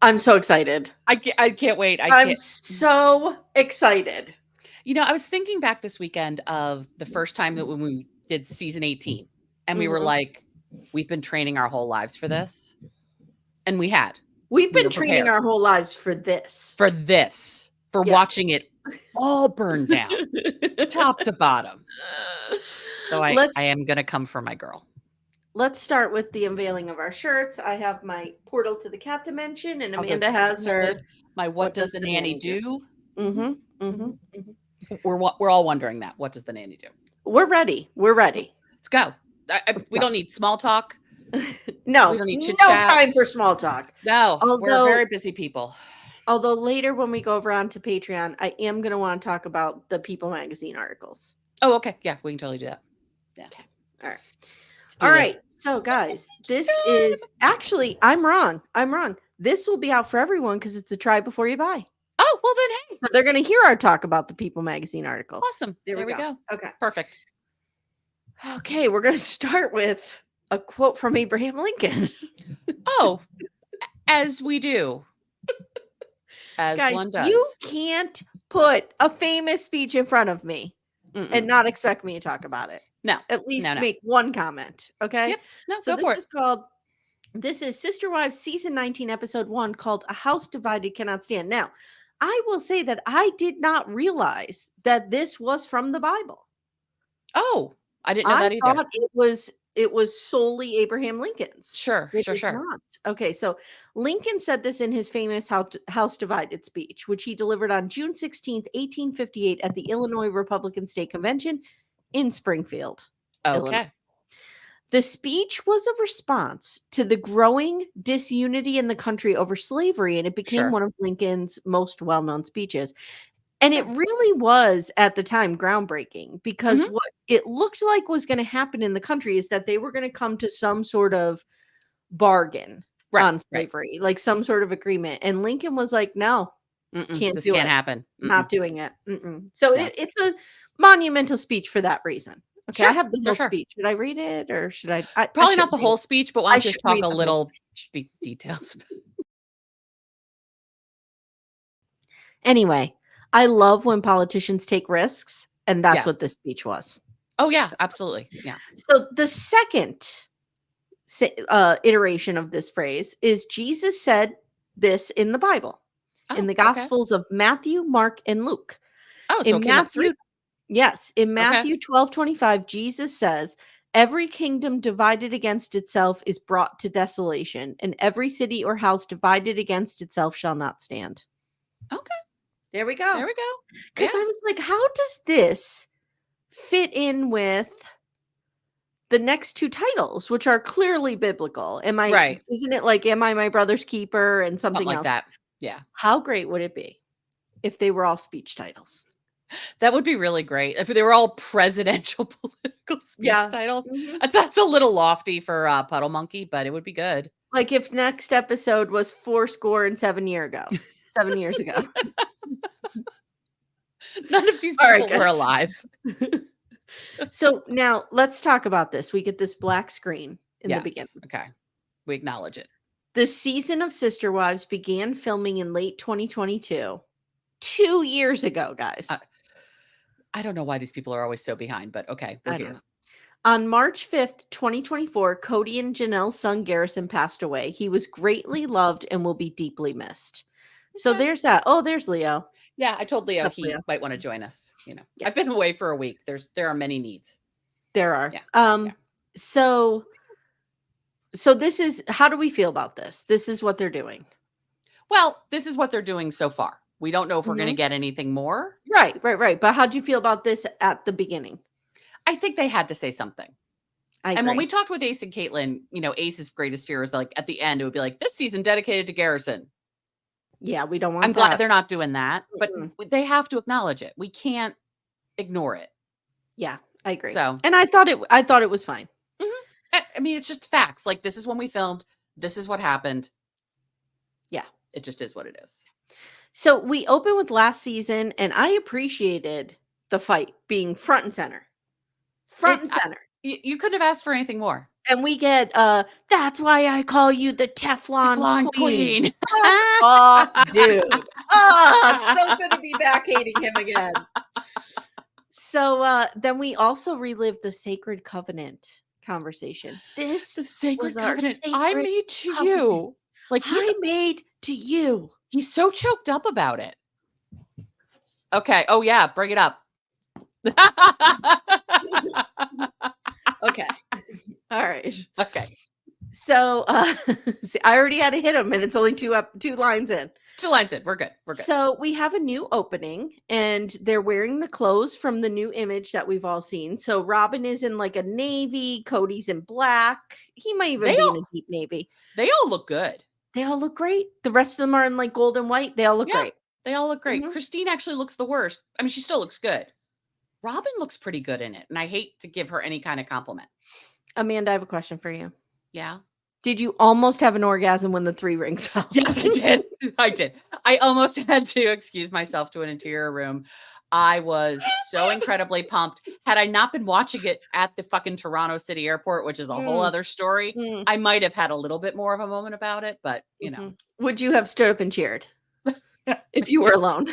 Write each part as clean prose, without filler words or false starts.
I'm so excited. I can't wait. I'm so excited. I was thinking back this weekend of the first time that when we did season 18 and we were like, we've been training our whole lives for this. And we had. We've been training our whole lives for this. For watching it all burn down, top to bottom. So I am going to come for my girl. Let's start with the unveiling of our shirts. I have my Portal to the Cat Dimension, and Amanda has her. My What Does the Nanny Do? Mm-hmm. We're all wondering that. What does the nanny do? We're ready. Let's go. We don't need small talk. No, we don't need no time for small talk. No, we're very busy people. Although later when we go over onto Patreon, I am going to want to talk about the People magazine articles. Oh, okay. Yeah, we can totally do that. Yeah. Okay. All right. All right. So guys, this is actually, I'm wrong. This will be out for everyone because it's a try before you buy. Oh, well then, hey. So they're going to hear our talk about the People magazine articles. Awesome. There we go. Okay. Perfect. Okay. We're going to start with a quote from Abraham Lincoln. Oh, as we do. As guys, one does. You can't put a famous speech in front of me and not expect me to talk about it. No. At least make one comment. Okay. Yep. No, so go for it. This is Sister Wives season 19, episode 1, called A House Divided Cannot Stand. Now, I will say that I did not realize that this was from the Bible. Oh, I didn't know that either. I thought it was solely Abraham Lincoln's. Sure. Not. Okay, so Lincoln said this in his famous House Divided speech, which he delivered on June 16th, 1858 at the Illinois Republican State Convention in Springfield. Okay. Illinois. The speech was a response to the growing disunity in the country over slavery, and it became one of Lincoln's most well-known speeches. And it really was, at the time, groundbreaking, because what it looked like was going to happen in the country is that they were going to come to some sort of bargain on slavery, like some sort of agreement. And Lincoln was like, no, this can't happen. Not doing it. So it's a monumental speech for that reason. Okay, I have the whole speech. Should I read it or should I? Probably not the whole speech, but why don't you just talk a little details? Anyway, I love when politicians take risks, and that's what this speech was. Oh, yeah, absolutely. Yeah. So the second iteration of this phrase is Jesus said this in the Bible, in the Gospels of Matthew, Mark, and Luke. Oh, so Matthew. Yes. In Matthew 12:25, Jesus says, every kingdom divided against itself is brought to desolation, and every city or house divided against itself shall not stand. Okay. There we go. Because Yeah. I was like, how does this fit in with the next two titles, which are clearly biblical? Isn't it like, Am I My Brother's Keeper and something like else? that? Yeah. How great would it be if they were all speech titles? That would be really great if they were all presidential political speech titles. That's a little lofty for Puddle Monkey, but it would be good. Like if next episode was 7 years ago. 7 years ago. None of these people were alive. So now let's talk about this. We get this black screen in the beginning. Okay. We acknowledge it. The season of Sister Wives began filming in late 2022. 2 years ago, guys. I don't know why these people are always so behind, but okay. I don't know. On March 5th, 2024, Cody and Janelle's son Garrison passed away. He was greatly loved and will be deeply missed. So there's that. Oh, there's Leo. Yeah, I told Leo he might want to join us. I've been away for a week. There are many needs. There are. Yeah. So this is, how do we feel about this? This is what they're doing. Well, this is what they're doing so far. We don't know if we're going to get anything more. Right. But how do you feel about this at the beginning? I think they had to say something. And when we talked with Ace and Caitlin, Ace's greatest fear is like at the end, it would be like, this season dedicated to Garrison. Yeah, we don't want I'm glad they're not doing that, but they have to acknowledge it. We can't ignore it. Yeah, I agree. So, and I thought it was fine. I mean, it's just facts. Like, this is when we filmed. This is what happened. Yeah. It just is what it is. So we open with last season, and I appreciated the fight being front and center. You couldn't have asked for anything more. And we get, that's why I call you the Teflon queen. Fuck off, dude. Oh, it's so good to be back hating him again. So then we also relive the sacred covenant conversation. This The sacred was our covenant sacred I made to covenant. you. Like I made to you. he's so choked up about it. Okay. Oh yeah, bring it up. Okay. All right. Okay. So see, I already had to hit him, and it's only two lines in. 2 lines in. We're good. We're good. So we have a new opening, and they're wearing the clothes from the new image that we've all seen. So Robyn is in like a navy, Cody's in black. He might even be in a deep navy. They all look good. They all look great. The rest of them are in like gold and white. They all look great. They all look great. Mhm. Christine actually looks the worst. I mean, she still looks good. Robyn looks pretty good in it, and I hate to give her any kind of compliment. Amanda, I have a question for you. Yeah. Did you almost have an orgasm when the 3 rings fell? Yes, I did. I did. I almost had to excuse myself to an interior room. I was so incredibly pumped. Had I not been watching it at the fucking Toronto City Airport, which is a whole other story, I might have had a little bit more of a moment about it, but you know. Would you have stood up and cheered if you were alone?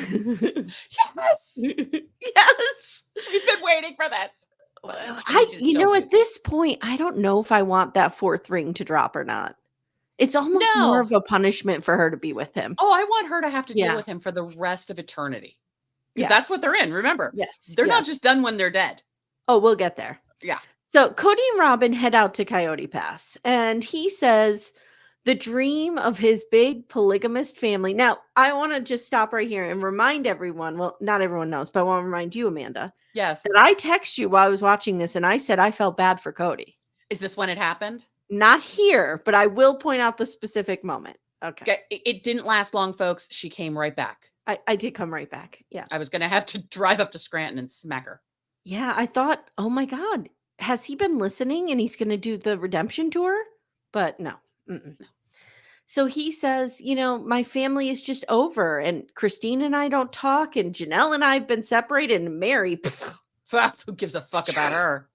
Yes. Yes. We've been waiting for this. At this point, I don't know if I want that 4th ring to drop or not. It's almost more of a punishment for her to be with him. Oh, I want her to have to deal with him for the rest of eternity. Because that's what they're in, remember? Yes. They're not just done when they're dead. Oh, we'll get there. Yeah. So Cody and Robin head out to Coyote Pass, and he says the dream of his big polygamist family. Now, I want to just stop right here and remind everyone, well, not everyone knows, but I want to remind you, Amanda. Yes. That I text you while I was watching this, and I said I felt bad for Cody. Is this when it happened? Not here, but I will point out the specific moment. Okay. It didn't last long, folks. She came right back. I did come right back. Yeah. I was going to have to drive up to Scranton and smack her. Yeah, I thought, oh my God, has he been listening and he's going to do the redemption tour? But no. No. So he says, my family is just over, and Christine and I don't talk, and Janelle and I have been separated, and Meri. Who gives a fuck about her?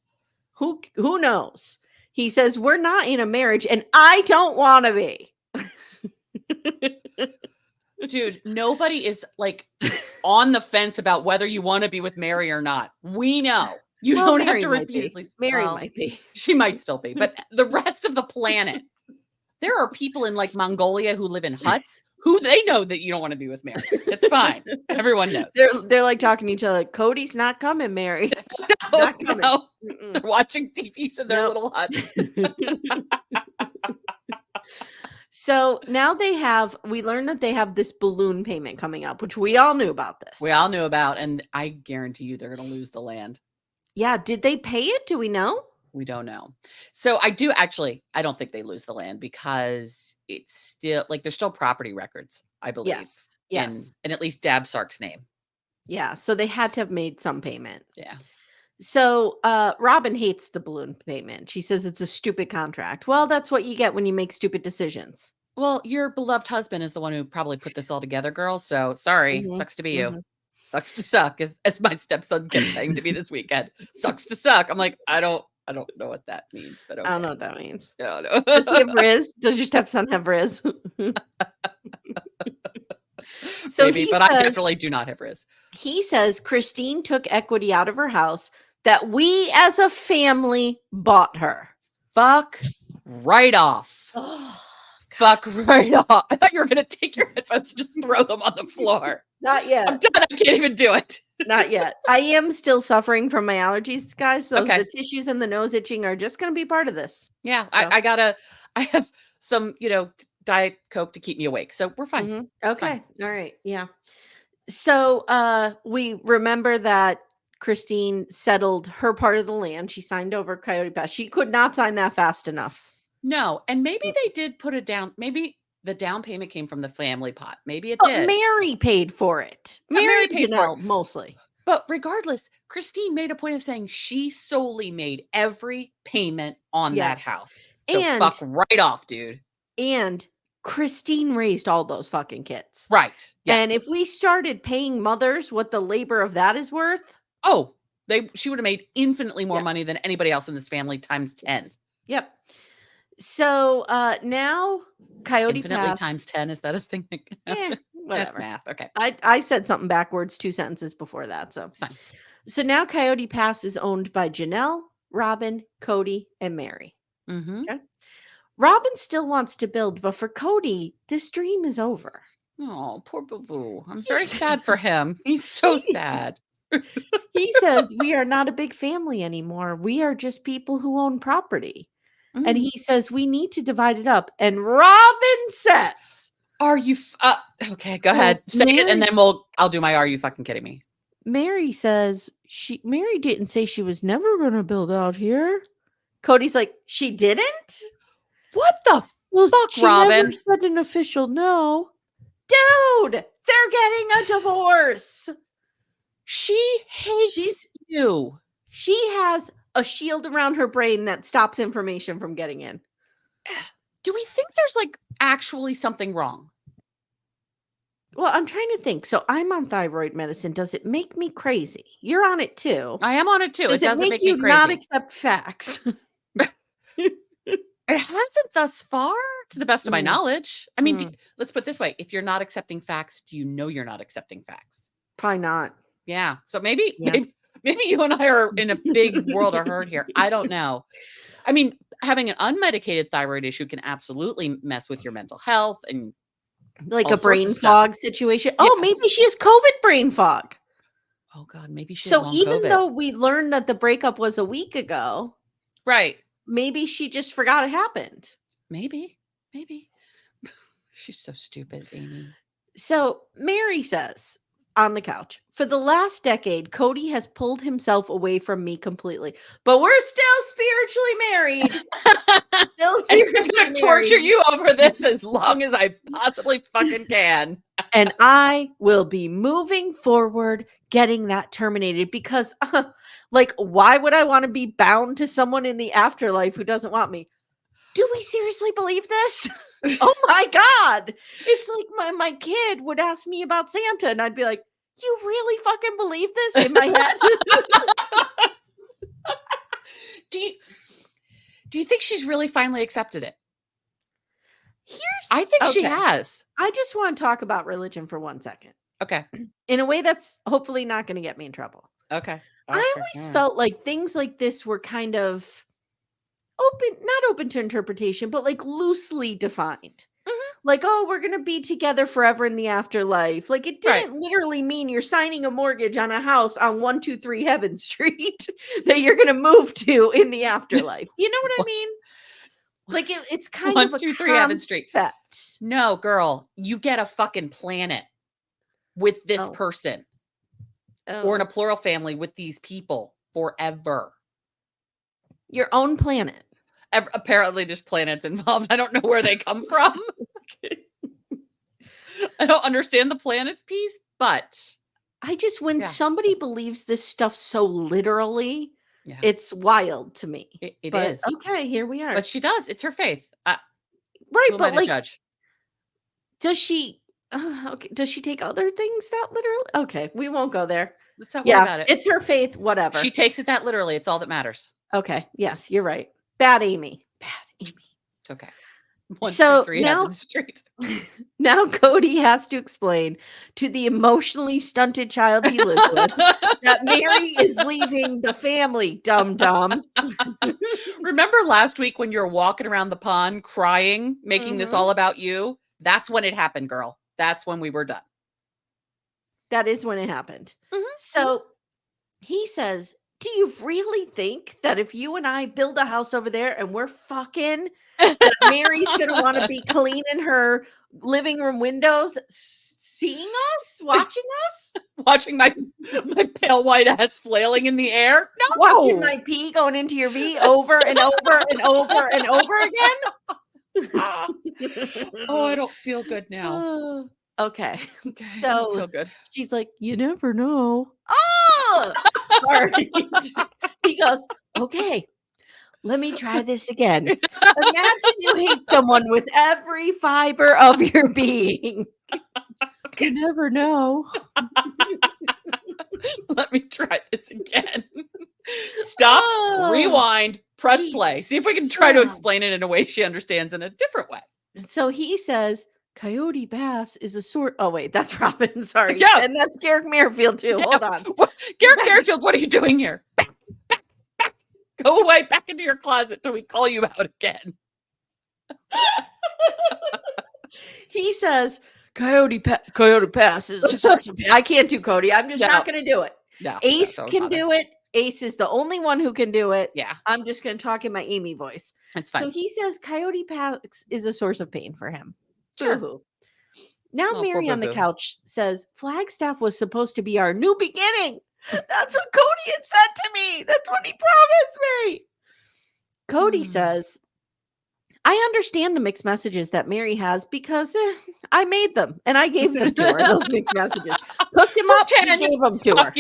Who knows? He says, we're not in a marriage, and I don't want to be. Dude, nobody is like on the fence about whether you want to be with Meri or not. We know. You don't have to repeatedly. Meri might be. She might still be. But the rest of the planet, there are people in like Mongolia who live in huts who they know that you don't want to be with Meri. It's fine. Everyone knows. They're like talking to each other. Like, Cody's not coming, Meri. Not coming. No. They're watching TVs in their little huts. So now we learned that they have this balloon payment coming up, which we all knew about this. We all knew about, and I guarantee you they're going to lose the land. Yeah. Did they pay it? Do we know? We don't know. So I don't think they lose the land because it's still like there's still property records, I believe. Yes. And at least Dabsark's name. Yeah. So they had to have made some payment. Yeah. So Robyn hates the balloon payment. She says it's a stupid contract. Well, that's what you get when you make stupid decisions. Well, your beloved husband is the one who probably put this all together, girl. So sorry. Sucks to be you. Sucks to suck, as my stepson kept saying to me this weekend. Sucks to suck. I'm like, I don't know what that means, but okay. I don't know what that means. No, no. Does he have Riz? Does your stepson have Riz? So maybe, but I definitely do not have Riz. He says Christine took equity out of her house that we as a family bought her. Fuck right off. Fuck right off. I thought you were going to take your headphones and just throw them on the floor. Not yet. I'm done. I can't even do it. Not yet. I am still suffering from my allergies, guys. So the tissues and the nose itching are just going to be part of this. Yeah. So. I have some, Diet Coke to keep me awake. So we're fine. Okay. Fine. All right. Yeah. So we remember that Christine settled her part of the land. She signed over Coyote Pass. She could not sign that fast enough. No. And maybe they did put it down. Maybe the down payment came from the family pot. Maybe it did. Meri paid for it. Meri paid for it mostly. But regardless, Christine made a point of saying she solely made every payment on that house. So fuck right off, dude. And Christine raised all those fucking kids. Right. Yes. And if we started paying mothers what the labor of that is worth. Oh, she would have made infinitely more money than anybody else in this family times 10. Yep. So now Coyote Infinitely Pass. times 10. Is that a thing? Whatever. That's math. Okay. I said something backwards 2 sentences before that. So It's fine. So now Coyote Pass is owned by Janelle, Robyn, Kody, and Meri. Mm-hmm. Okay. Robyn still wants to build, but for Kody, this dream is over. Oh, poor boo-boo. I'm very sad for him. He's so sad. He says, we are not a big family anymore. We are just people who own property. And he says, we need to divide it up. And Robyn says, are you okay, go ahead. Say it and then I'll do my are you fucking kidding me? Meri says Meri didn't say she was never going to build out here. Kody's like, she didn't? What the fuck, she Robyn? Never said an official no. Dude, they're getting a divorce. She hates you. She has a shield around her brain that stops information from getting in. Do we think there's like actually something wrong? Well, I'm trying to think. So I'm on thyroid medicine. Does it make me crazy? You're on it too. I am on it too. Does it doesn't make you me crazy. Not accept facts. It hasn't thus far, to the best of my knowledge. I mean, let's put it this way. If you're not accepting facts, do you know you're not accepting facts? Probably not. Yeah. So maybe you and I are in a big world of hurt here. I don't know. I mean, having an unmedicated thyroid issue can absolutely mess with your mental health and like a brain fog situation. Yes. Oh, maybe she has COVID brain fog. Oh God, maybe she. So even though we learned that the breakup was a week ago, right? Maybe she just forgot it happened. Maybe. She's so stupid, Amy. So Meri says on the couch, for the last decade, Kody has pulled himself away from me completely, but we're still spiritually married. I'm going to torture you over this as long as I possibly fucking can. And I will be moving forward, getting that terminated because why would I want to be bound to someone in the afterlife who doesn't want me? Do we seriously believe this? Oh my God. It's like my kid would ask me about Santa and I'd be like, you really fucking believe this in my head? Do you think she's really finally accepted it? I think she has. I just want to talk about religion for 1 second. Okay. In a way that's hopefully not going to get me in trouble. Okay. I always felt like things like this were kind of not open to interpretation, but like loosely defined. Like, oh, we're going to be together forever in the afterlife. Like it didn't literally mean you're signing a mortgage on a house on 123 Heaven Street that you're going to move to in the afterlife. You know what I mean? Like it's kind of a 123 Heaven Street. No, girl, you get a fucking planet with this person. Or in a plural family with these people forever. Your own planet. Apparently there's planets involved. I don't know where they come from. I don't understand the planets piece, but I just, when somebody believes this stuff so literally, it's wild to me. It is. Okay, here we are. But she does. It's her faith. Right, but like, judge? Does she take other things that literally? Okay, we won't go there. Let's not worry about it. It's her faith, whatever. She takes it that literally. It's all that matters. Okay, yes, you're right. Bad Amy. It's okay. So now Kody has to explain to the emotionally stunted child he lives with that Meri is leaving the family, dum-dum. Remember last week when you were walking around the pond crying, making this all about you? That's when it happened, girl. That's when we were done. That is when it happened. So he says, do you really think that if you and I build a house over there and we're fucking, that Meri's going to want to be cleaning her living room windows, seeing us, watching us? Watching my pale white ass flailing in the air? No. Watching my pee going into your V over and over and over and over again? Oh, I don't feel good now. Okay. So I don't feel good. She's like, you never know. Oh, sorry. He goes, okay, let me try this again. Imagine you hate someone with every fiber of your being. You never know. Let me try this again. Stop, rewind, Press play. See if we can try to explain it in a way she understands in a different way. So he says, Coyote Pass is a sort. Oh, wait, that's Robin. Sorry. Yeah. And that's Garrick Merrifield, too. Yeah. Hold on. Garrick Merrifield, what are you doing here? Back. Go away back into your closet till we call you out again. He says, Coyote Pass is a source of pain. I can't do Cody. I'm just not going to do it. No, Ace can do it. Ace is the only one who can do it. Yeah. I'm just going to talk in my Amy voice. That's fine. So he says Coyote Pass is a source of pain for him. Sure. Boo-hoo. Now Meri on the couch says Flagstaff was supposed to be our new beginning. That's what Cody had said to me. That's what he promised me. Cody says, I understand the mixed messages that Meri has because I made them and I gave them to her, those mixed messages. Cooked them up and gave them to her.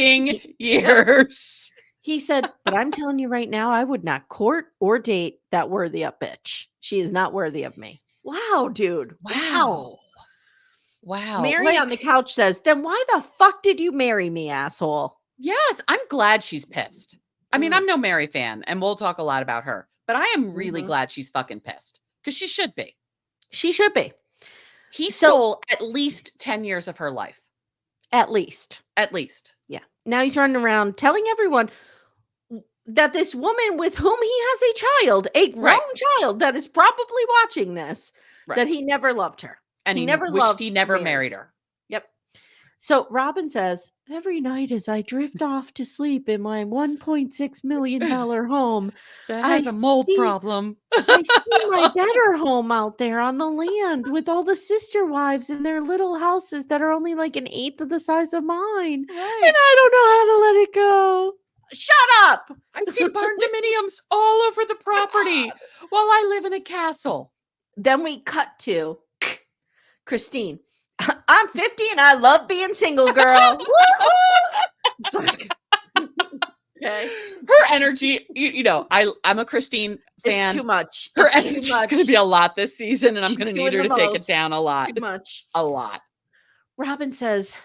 Years. He said, but I'm telling you right now, I would not court or date that worthy of bitch. She is not worthy of me. Wow, dude. Wow. Meri on the couch says, then why the fuck did you marry me, asshole? Yes, I'm glad she's pissed. I mean, I'm no Meri fan, and we'll talk a lot about her, but I am really glad she's fucking pissed because she should be. She should be. He stole at least 10 years of her life. At least. Yeah. Now he's running around telling everyone that this woman with whom he has a child, a grown child that is probably watching this, that he never loved her. And he never wished he never married her. Yep. So Robin says, every night as I drift off to sleep in my $1.6 million home, that has a mold problem. I see my better home out there on the land with all the sister wives in their little houses that are only like an eighth of the size of mine. Right. And I don't know how to let it go. Shut up. I see barn dominiums all over the property while I live in a castle. Then we cut to Christine. I'm 50 and I love being single, girl. It's like, okay. Her energy, you know, I'm a Christine fan. It's too much. Her energy is going to be a lot this season, and I'm going to need her to take it down a lot. Too much. A lot. Robin says,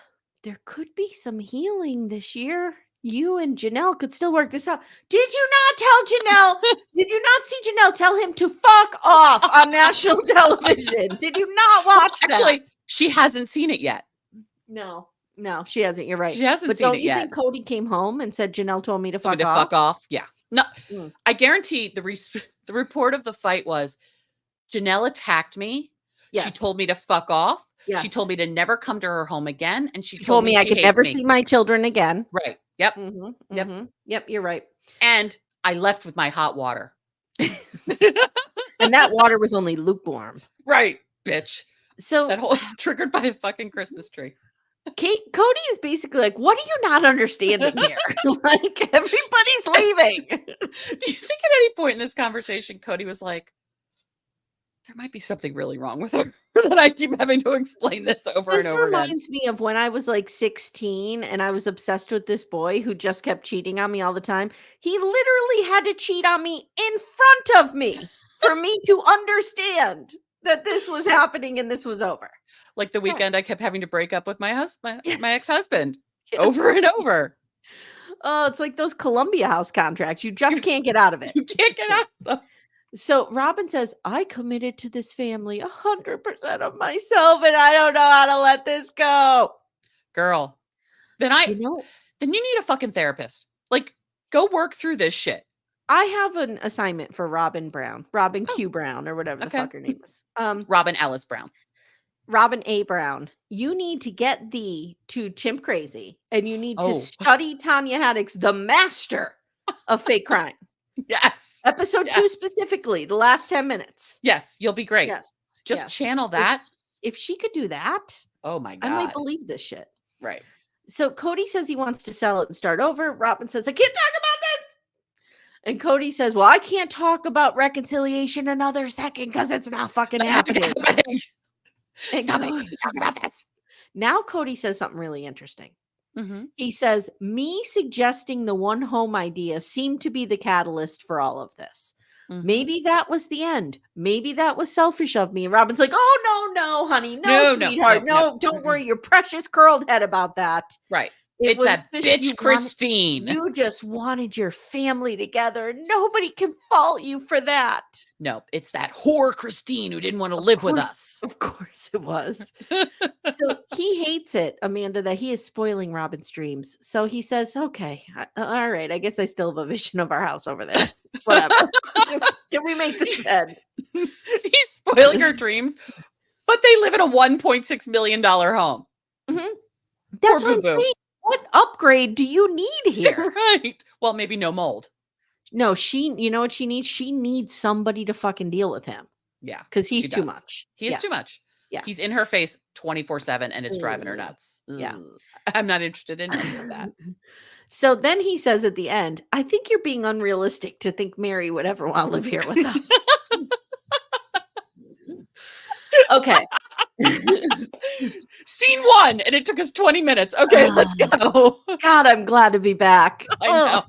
there could be some healing this year. You and Janelle could still work this out. Did you not tell Janelle? Did you not see Janelle tell him to fuck off on national television? Did you not watch that? Actually, she hasn't seen it yet. No, she hasn't. You're right. She hasn't seen it yet. Don't you think Cody came home and said Janelle told me to fuck off? Fuck off. Yeah. No, I guarantee the report of the fight was Janelle attacked me. Yes. She told me to fuck off. Yes. She told me to never come to her home again. And she told me I could never see my children again. Right. Yep. Yep. You're right. And I left with my hot water. And that water was only lukewarm. Right, bitch. So that whole triggered by a fucking Christmas tree. Cody is basically like, what are you not understanding here? Like, everybody's leaving. Do you think at any point in this conversation, Cody was like, there might be something really wrong with her that I keep having to explain this over and over again? This reminds me of when I was like 16 and I was obsessed with this boy who just kept cheating on me all the time. He literally had to cheat on me in front of me for me to understand that this was happening and this was over. Like the weekend I kept having to break up with my husband, my ex-husband, over and over. Oh, it's like those Columbia House contracts. You just can't get out of it. You can't get out of them. So Robin says, I committed to this family 100% of myself, and I don't know how to let this go. Girl, then you need a fucking therapist. Like, go work through this shit. I have an assignment for Robin Q Brown, or whatever the fuck her name is. Robin Ellis Brown. Robin A. Brown. You need to get thee to Chimp Crazy, and you need to study Tanya Haddock's The Master of Fake Crime. Yes. Episode 2 specifically, the last 10 minutes. Yes, you'll be great. Yes. Just channel that. If she could do that, oh my God, I might believe this shit. Right. So Cody says he wants to sell it and start over. Robin says, I can't talk about this. And Cody says, well, I can't talk about reconciliation another second because it's not fucking happening. Stop it. Talk about this. Now Cody says something really interesting. Mm-hmm. He says, me suggesting the one home idea seemed to be the catalyst for all of this. Mm-hmm. Maybe that was the end. Maybe that was selfish of me. And Robin's like, oh, no, honey. No, sweetheart. No, don't worry your precious curled head about that. Right. It's that bitch Christine. You just wanted your family together. Nobody can fault you for that. No, it's that whore Christine who didn't want to live with us. Of course it was. So he hates it, Amanda, that he is spoiling Robyn's dreams. So he says, okay, all right, I guess I still have a vision of our house over there. Whatever. Can we make this end? He's spoiling her dreams, but they live in a $1.6 million home. Mm-hmm. That's what I'm saying. What upgrade do you need here? Right. Well, maybe no mold. No, you know what she needs? She needs somebody to fucking deal with him. Yeah. Because he's too much. He is too much. Yeah. He's in her face 24/7 and it's driving her nuts. Yeah. I'm not interested in any of that. So then he says at the end, I think you're being unrealistic to think Meri would ever want to live here with us. Okay. Scene 1, and it took us 20 minutes. Okay, let's go. God, I'm glad to be back. I know.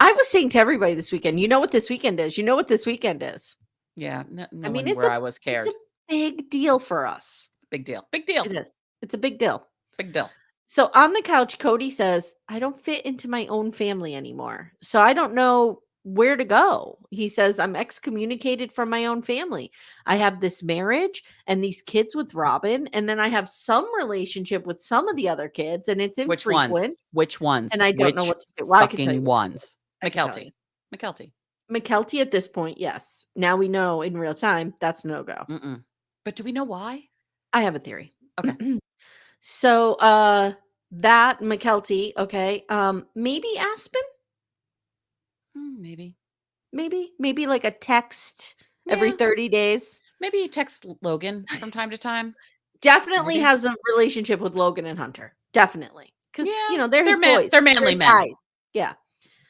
I was saying to everybody this weekend, you know what this weekend is? You know what this weekend is? Yeah. No I mean, I was cared. It's a big deal for us. Big deal. Big deal. It is. It's a big deal. Big deal. So on the couch, Kody says, I don't fit into my own family anymore. So I don't know where to go. He says, I'm excommunicated from my own family. I have this marriage and these kids with Robyn, and then I have some relationship with some of the other kids, and it's infrequent. Which ones? And I don't know what to do. Well, I can tell you ones. Mykelti. Mykelti at this point, yes. Now we know in real time that's no-go. But do we know why? I have a theory. Okay. So that Mykelti, okay. Maybe Aspen? Maybe like a text every 30 days. Maybe text Logan from time to time. Definitely has a relationship with Logan and Hunter. Definitely. Because they're his boys. They're manly men. Guys. Yeah.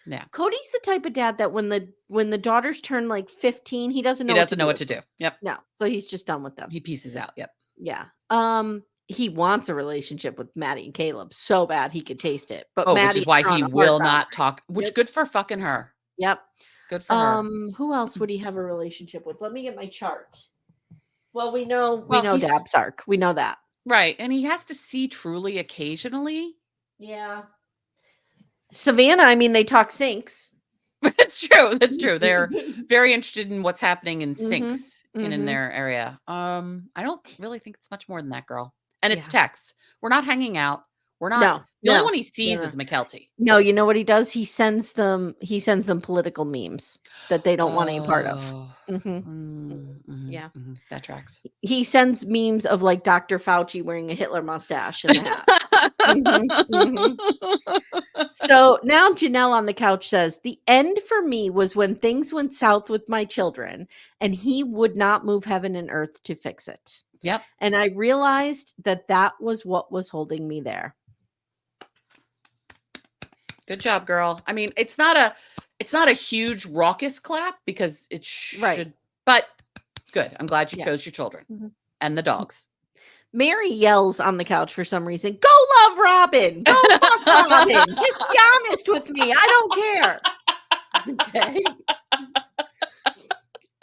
Yeah. Cody's the type of dad that when the daughters turn like 15, he doesn't know what to do. Yep. No. So he's just done with them. He pieces out. Yep. Yeah. He wants a relationship with Maddie and Caleb so bad he could taste it. But which is why he will not talk. Which good for fucking her. Yep. Good for her. Who else would he have a relationship with? Let me get my chart. Well, we know Dab Sark. We know that. Right. And he has to see Truly occasionally. Yeah. Savannah, I mean, they talk sinks. That's true. They're very interested in what's happening in sinks in their area. I don't really think it's much more than that, girl. And it's texts. We're not hanging out. We're not. The only one he sees is Mykelti. No, you know what he does? He sends them political memes that they don't want any part of. Yeah. That tracks. He sends memes of like Dr. Fauci wearing a Hitler mustache and hat. So now Janelle on the couch says, the end for me was when things went south with my children and he would not move heaven and earth to fix it. Yep. And I realized that was what was holding me there. Good job, girl. I mean, it's not a huge raucous clap because it should, but good. I'm glad you chose your children and the dogs. Meri yells on the couch for some reason, go love Robyn. Go fuck Robyn. Just be honest with me. I don't care. Okay.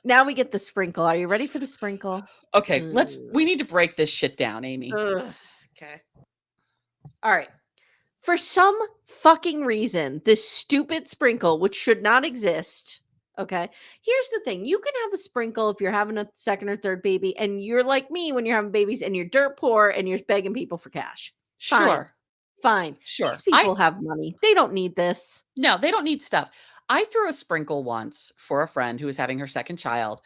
Now we get the sprinkle. Are you ready for the sprinkle? Okay, we need to break this shit down, Amy. Okay. All right. For some fucking reason, this stupid sprinkle, which should not exist. Okay. Here's the thing. You can have a sprinkle if you're having a second or third baby, and you're like me when you're having babies and you're dirt poor and you're begging people for cash. Fine. Sure. These people have money. They don't need this. No, they don't need stuff. I threw a sprinkle once for a friend who was having her second child,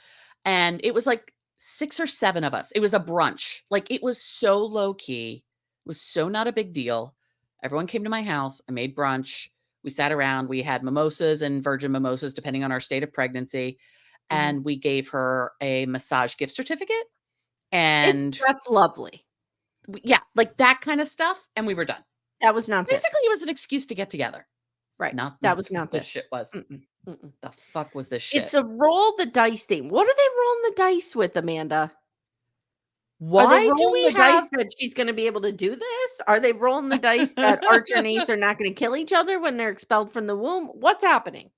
and it was like 6 or 7 of us. It was a brunch. Like, it was so low key. It was so not a big deal. Everyone came to my house. I made brunch. We sat around. We had mimosas and virgin mimosas, depending on our state of pregnancy. And we gave her a massage gift certificate. And that's lovely. Like that kind of stuff. And we were done. That was not basically it was an excuse to get together. Right. That was not this shit was. The fuck was this shit? It's a roll the dice thing. What are they rolling the dice with, Amanda? Why do we dice that she's going to be able to do this? Are they rolling the dice that Archer and Ace are not going to kill each other when they're expelled from the womb? What's happening?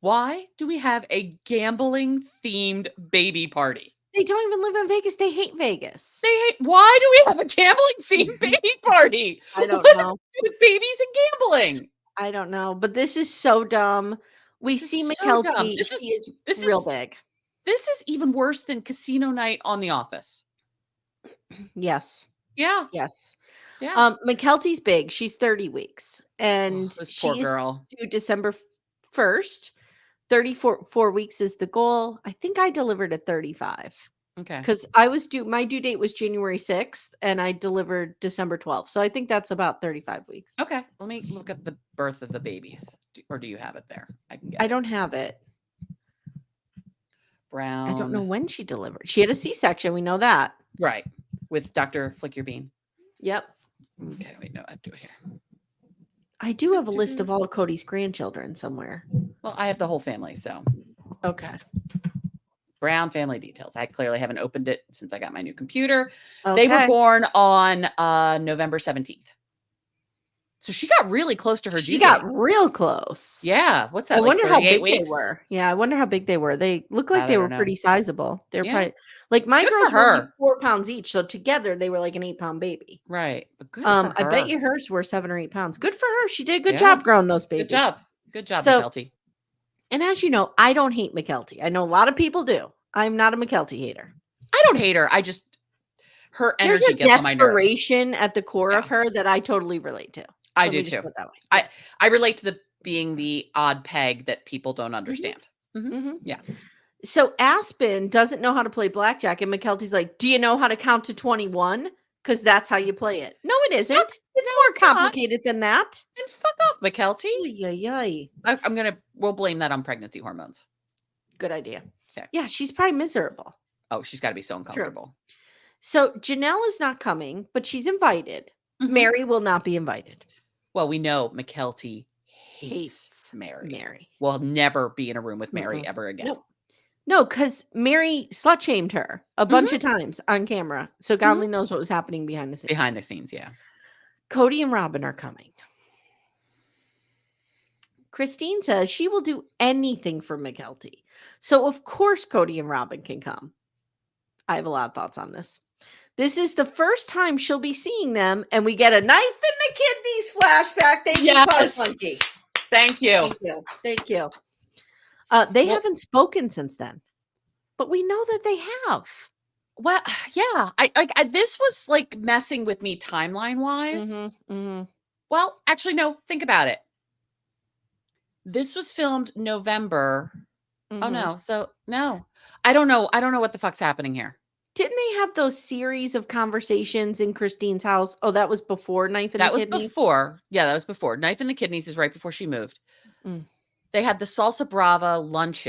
Why do we have a gambling themed baby party? They don't even live in Vegas. They hate Vegas. Why do we have a gambling themed baby party? I don't know. With babies and gambling. I don't know, but this is so dumb. We see Mykelti. She is real big. This is even worse than casino night on The Office. Yes. Yeah. Yes. Yeah. Mykelti's big. She's 30 weeks. And this poor girl. Due December 1st. 34 weeks is the goal. I think I delivered at 35. Okay. Because my due date was January 6th and I delivered December 12th. So I think that's about 35 weeks. Okay. Let me look at the birth of the babies. Or do you have it there? I don't have it. Brown. I don't know when she delivered. She had a C-section. We know that. Right. With Dr. Flick Your Bean. Yep. Okay. Wait, no, I do it here. I do have a list of all of Cody's grandchildren somewhere. Well, I have the whole family, so. Okay. Brown family details. I clearly haven't opened it since I got my new computer. Okay. They were born on November 17th. So she got really close to her due date. She got real close. Yeah. What's that? I wonder how big weeks? they were. Yeah, I wonder how big they were. They look like they were pretty sizable. They're probably like my good girls for her. were like 4 pounds each. So together they were like an 8-pound baby. Right. But good for her. I bet you hers were 7 or 8 pounds. Good for her. She did a good job growing those babies. Good job, Mykelti. And as you know, I don't hate Mykelti. I know a lot of people do. I'm not a Mykelti hater. I don't hate her. I just her energy There's a gets on my nerves. desperation at the core of her that I totally relate to. I do too. I relate to being the odd peg that people don't understand. Mm-hmm. Mm-hmm. Yeah. So Aspen doesn't know how to play blackjack, and Mykelti's like, "Do you know how to count to 21? Because that's how you play it." No, it isn't. It's more complicated than that. And fuck off, Mykelti. We'll blame that on pregnancy hormones. Good idea. Okay. Yeah, she's probably miserable. Oh, she's got to be so uncomfortable. True. So Janelle is not coming, but she's invited. Mm-hmm. Meri will not be invited. Well, we know Mykelti hates Meri. We'll never be in a room with Meri ever again. No, because Meri slut shamed her a bunch of times on camera. So God only knows what was happening behind the scenes. Behind the scenes, yeah. Cody and Robin are coming. Christine says she will do anything for Mykelti. So of course Cody and Robin can come. I have a lot of thoughts on this. This is the first time she'll be seeing them, and we get a knife in the kidneys flashback. Thank you, Funky. Thank you. Thank you. They haven't spoken since then, but we know that they have. Well, yeah. I this was like messing with me timeline wise. Mm-hmm, mm-hmm. Well, actually, no. Think about it. This was filmed November. Mm-hmm. Oh no. So no, I don't know. I don't know what the fuck's happening here. Didn't they have those series of conversations in Christine's house? Oh, that was before Knife in the Kidneys? That was before. Yeah, that was before. Knife in the Kidneys is right before she moved. They had the Salsa Brava lunch,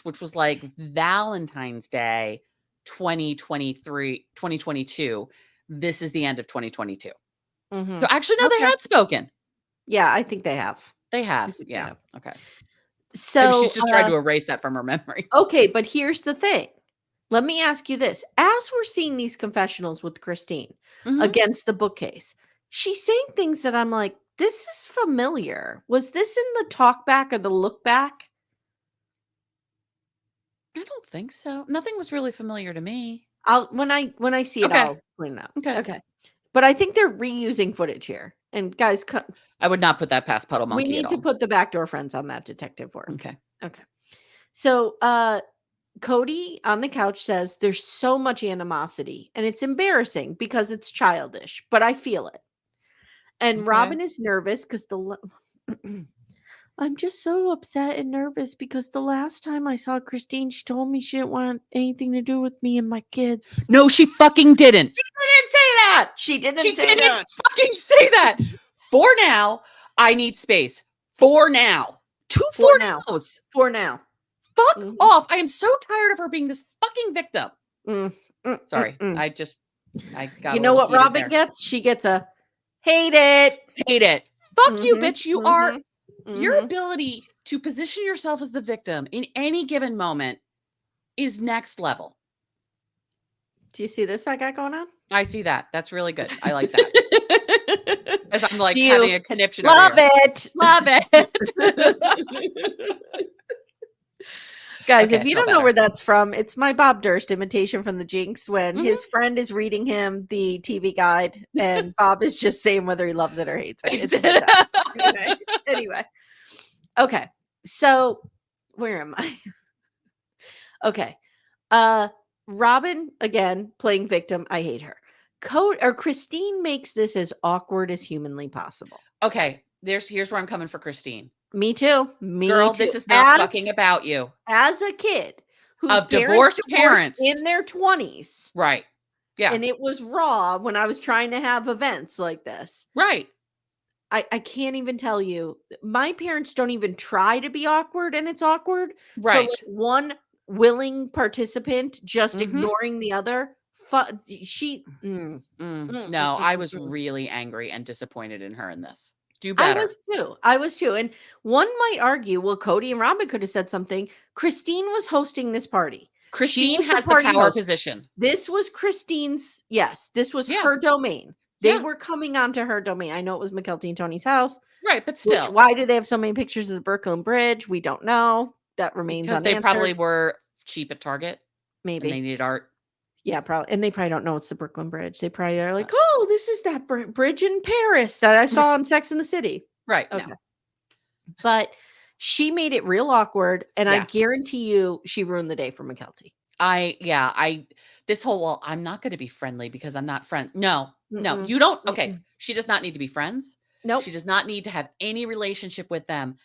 which was like Valentine's Day 2022. This is the end of 2022. Mm-hmm. So actually, no, they had spoken. Yeah, I think they have. They have. Yeah. Okay. So maybe she's just trying to erase that from her memory. Okay, but here's the thing. Let me ask you this. As we're seeing these confessionals with Christine against the bookcase, she's saying things that I'm like, this is familiar. Was this in the talk back or the look back? I don't think so. Nothing was really familiar to me. When I see it, I'll point it out. Okay. But I think they're reusing footage here. And guys, I would not put that past Puddle Monkey. We need to put the backdoor friends on that detective work. Okay. So Kody on the couch says there's so much animosity and it's embarrassing because it's childish, but I feel it. And Robin is nervous because I'm just so upset and nervous because the last time I saw Christine, she told me she didn't want anything to do with me and my kids. No, she fucking didn't. She didn't say that. She didn't fucking say that. For now, I need space. For now. For now. Fuck off. I am so tired of her being this fucking victim. Sorry. I got You know what Robin gets? She gets a hate it. Fuck you, bitch. You are your ability to position yourself as the victim in any given moment is next level. Do you see this I got going on? I see that. That's really good. I like that. As I'm like having a conniption. Love it. Guys, Okay, if you feel don't know better. where that's from, it's my Bob Durst imitation from the Jinx when his friend is reading him the TV guide and Bob is just saying whether he loves it or hates it. It's fantastic. Anyway. Okay. So where am I? Okay. Robyn again playing victim. I hate her. Christine makes this as awkward as humanly possible. Okay, here's where I'm coming for Christine. Me too. Girl, this is not fucking about you. As a kid whose Of divorced parents in their 20s. Right. Yeah. And it was raw when I was trying to have events like this. Right. I can't even tell you. My parents don't even try to be awkward and it's awkward. Right. So like one willing participant just ignoring the other. No, I was really angry and disappointed in her in this. Do better. I was too. And one might argue, well, Cody and Robin could have said something. Christine was hosting this party. Christine has the power position. This was Christine's. Yes, this was her domain. They were coming onto her domain. I know it was Mykelti and Tony's house. Right, but still. Why do they have so many pictures of the Brooklyn Bridge? We don't know. That remains unanswered. Because they probably were cheap at Target. Maybe. And they needed art. Yeah, probably. And they probably don't know it's the Brooklyn Bridge. They probably are like, oh, this is that bridge in Paris that I saw on Sex and the City. Right. Okay. No. But she made it real awkward. And I guarantee you she ruined the day for Mykelti. This whole, well, I'm not going to be friendly because I'm not friends. No, you don't. Okay. She does not need to be friends. No, she does not need to have any relationship with them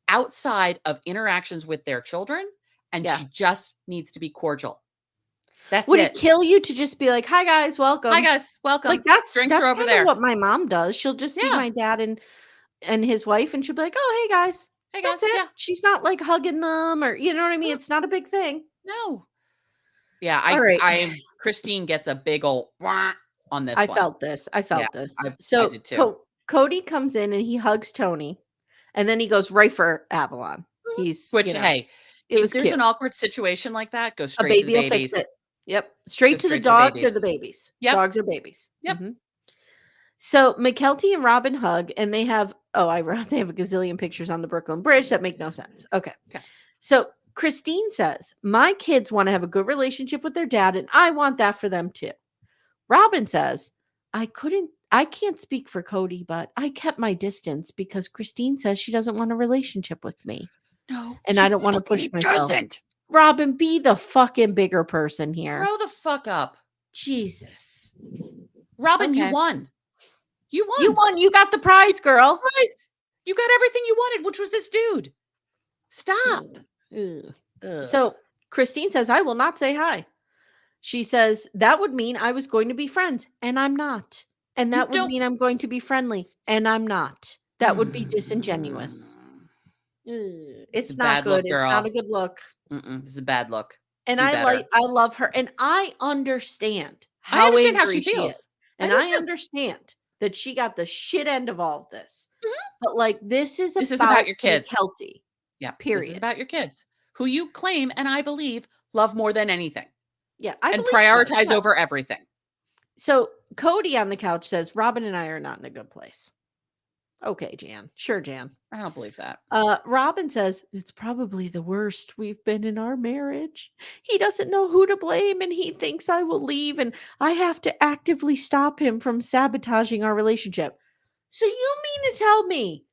outside of interactions with their children. And she just needs to be cordial. That's Would it kill you to just be like, hi guys, welcome. Hi guys, welcome. Like that's over there. What my mom does. She'll just see my dad and his wife and she'll be like, oh, hey guys. Hey guys. That's it. Yeah. She's not like hugging them or you know what I mean? It's not a big thing. No. Yeah, I Christine gets a big old on this. I felt this. I did too. Kody comes in and he hugs Tony and then he goes right for Avalon. Hey, it was there's cute. An awkward situation like that, go straight to the babies. Will fix it. Yep. Straight to the dogs or the babies. Yep. Dogs or babies. Yep. So Mykelti and Robin hug and they have they have a gazillion pictures on the Brooklyn Bridge that make no sense. Okay. So Christine says, my kids want to have a good relationship with their dad and I want that for them too. Robin says, I can't speak for Kody, but I kept my distance because Christine says she doesn't want a relationship with me. No. And I don't want to push myself. Robin, be the fucking bigger person here. Grow the fuck up. Jesus. Robin, you won. You won. You got the prize, girl. You got everything you wanted, which was this dude. Stop. So Christine says, I will not say hi. She says, that would mean I was going to be friends, and I'm not. And that would mean I'm going to be friendly, and I'm not. That would be disingenuous. It's not good. It's not a good look. This is a bad look. And I love her. And I understand how she feels. And I understand that she got the shit end of all of this. But like, this is about your kids. Mykelti. Yeah. Period. This is about your kids who you claim, and I believe, love more than anything. Yeah. And prioritize over everything. So Kody on the couch says, Robin and I are not in a good place. Okay, Jan. Sure, Jan. I don't believe that. Robin says, it's probably the worst we've been in our marriage. He doesn't know who to blame and he thinks I will leave and I have to actively stop him from sabotaging our relationship. So you mean to tell me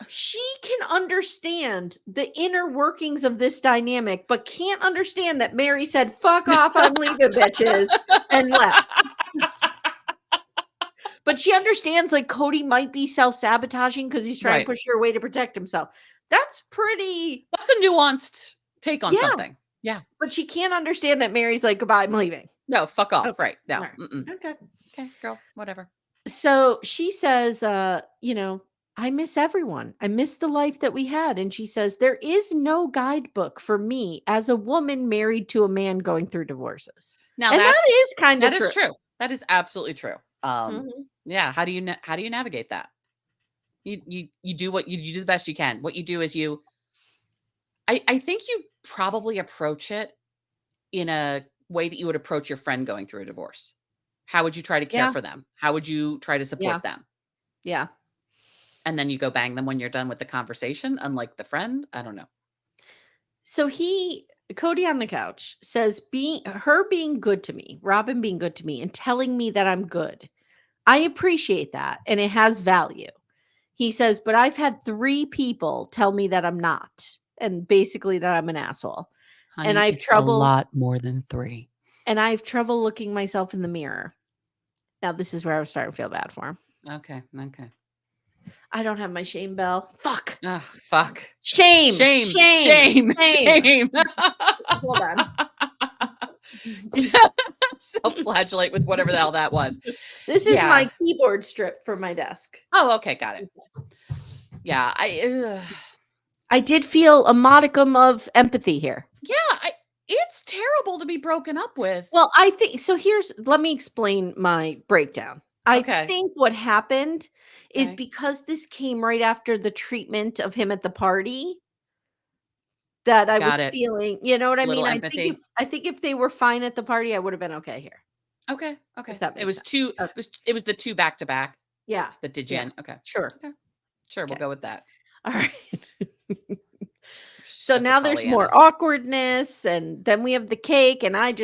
she can understand the inner workings of this dynamic, but can't understand that Meri said, fuck off, I'm leaving, bitches, and left. But she understands like Kody might be self-sabotaging because he's trying to push her away to protect himself. That's a nuanced take on something. Yeah. But she can't understand that Meri's like, goodbye, I'm leaving. No, fuck off. Okay. Right. No. Right. Okay, girl, whatever. So she says, I miss everyone. I miss the life that we had. And she says, there is no guidebook for me as a woman married to a man going through divorces. Now that is kind of true. That is absolutely true. Yeah. How do you navigate that? You do what you do the best you can. What you do is I think you probably approach it in a way that you would approach your friend going through a divorce. How would you try to care for them? How would you try to support them? Yeah. And then you go bang them when you're done with the conversation, unlike the friend. I don't know. So Kody on the couch says her being good to me, Robyn being good to me and telling me that I'm good. I appreciate that and it has value. He says, but I've had 3 people tell me that I'm not and basically that I'm an asshole. Honey, and it's a lot more than 3. And I have trouble looking myself in the mirror. Now this is where I was starting to feel bad for him. Okay. I don't have my shame bell. Fuck. Ugh, fuck. Shame. Hold on. Self-flagellate with whatever the hell that was. This is my keyboard strip for my desk. Oh, okay, got it. Yeah, I did feel a modicum of empathy here. Yeah, it's terrible to be broken up with. Well, I think so. Let me explain my breakdown. I think what happened is because this came right after the treatment of him at the party that I was feeling, you know what I mean? Empathy. I think if they were fine at the party, I would have been okay here. Okay. It was it was the 2 back-to-back. Yeah. That did Jen. Okay. Sure. Okay. Sure, we'll go with that. All right. So now there's more awkwardness and then we have the cake and I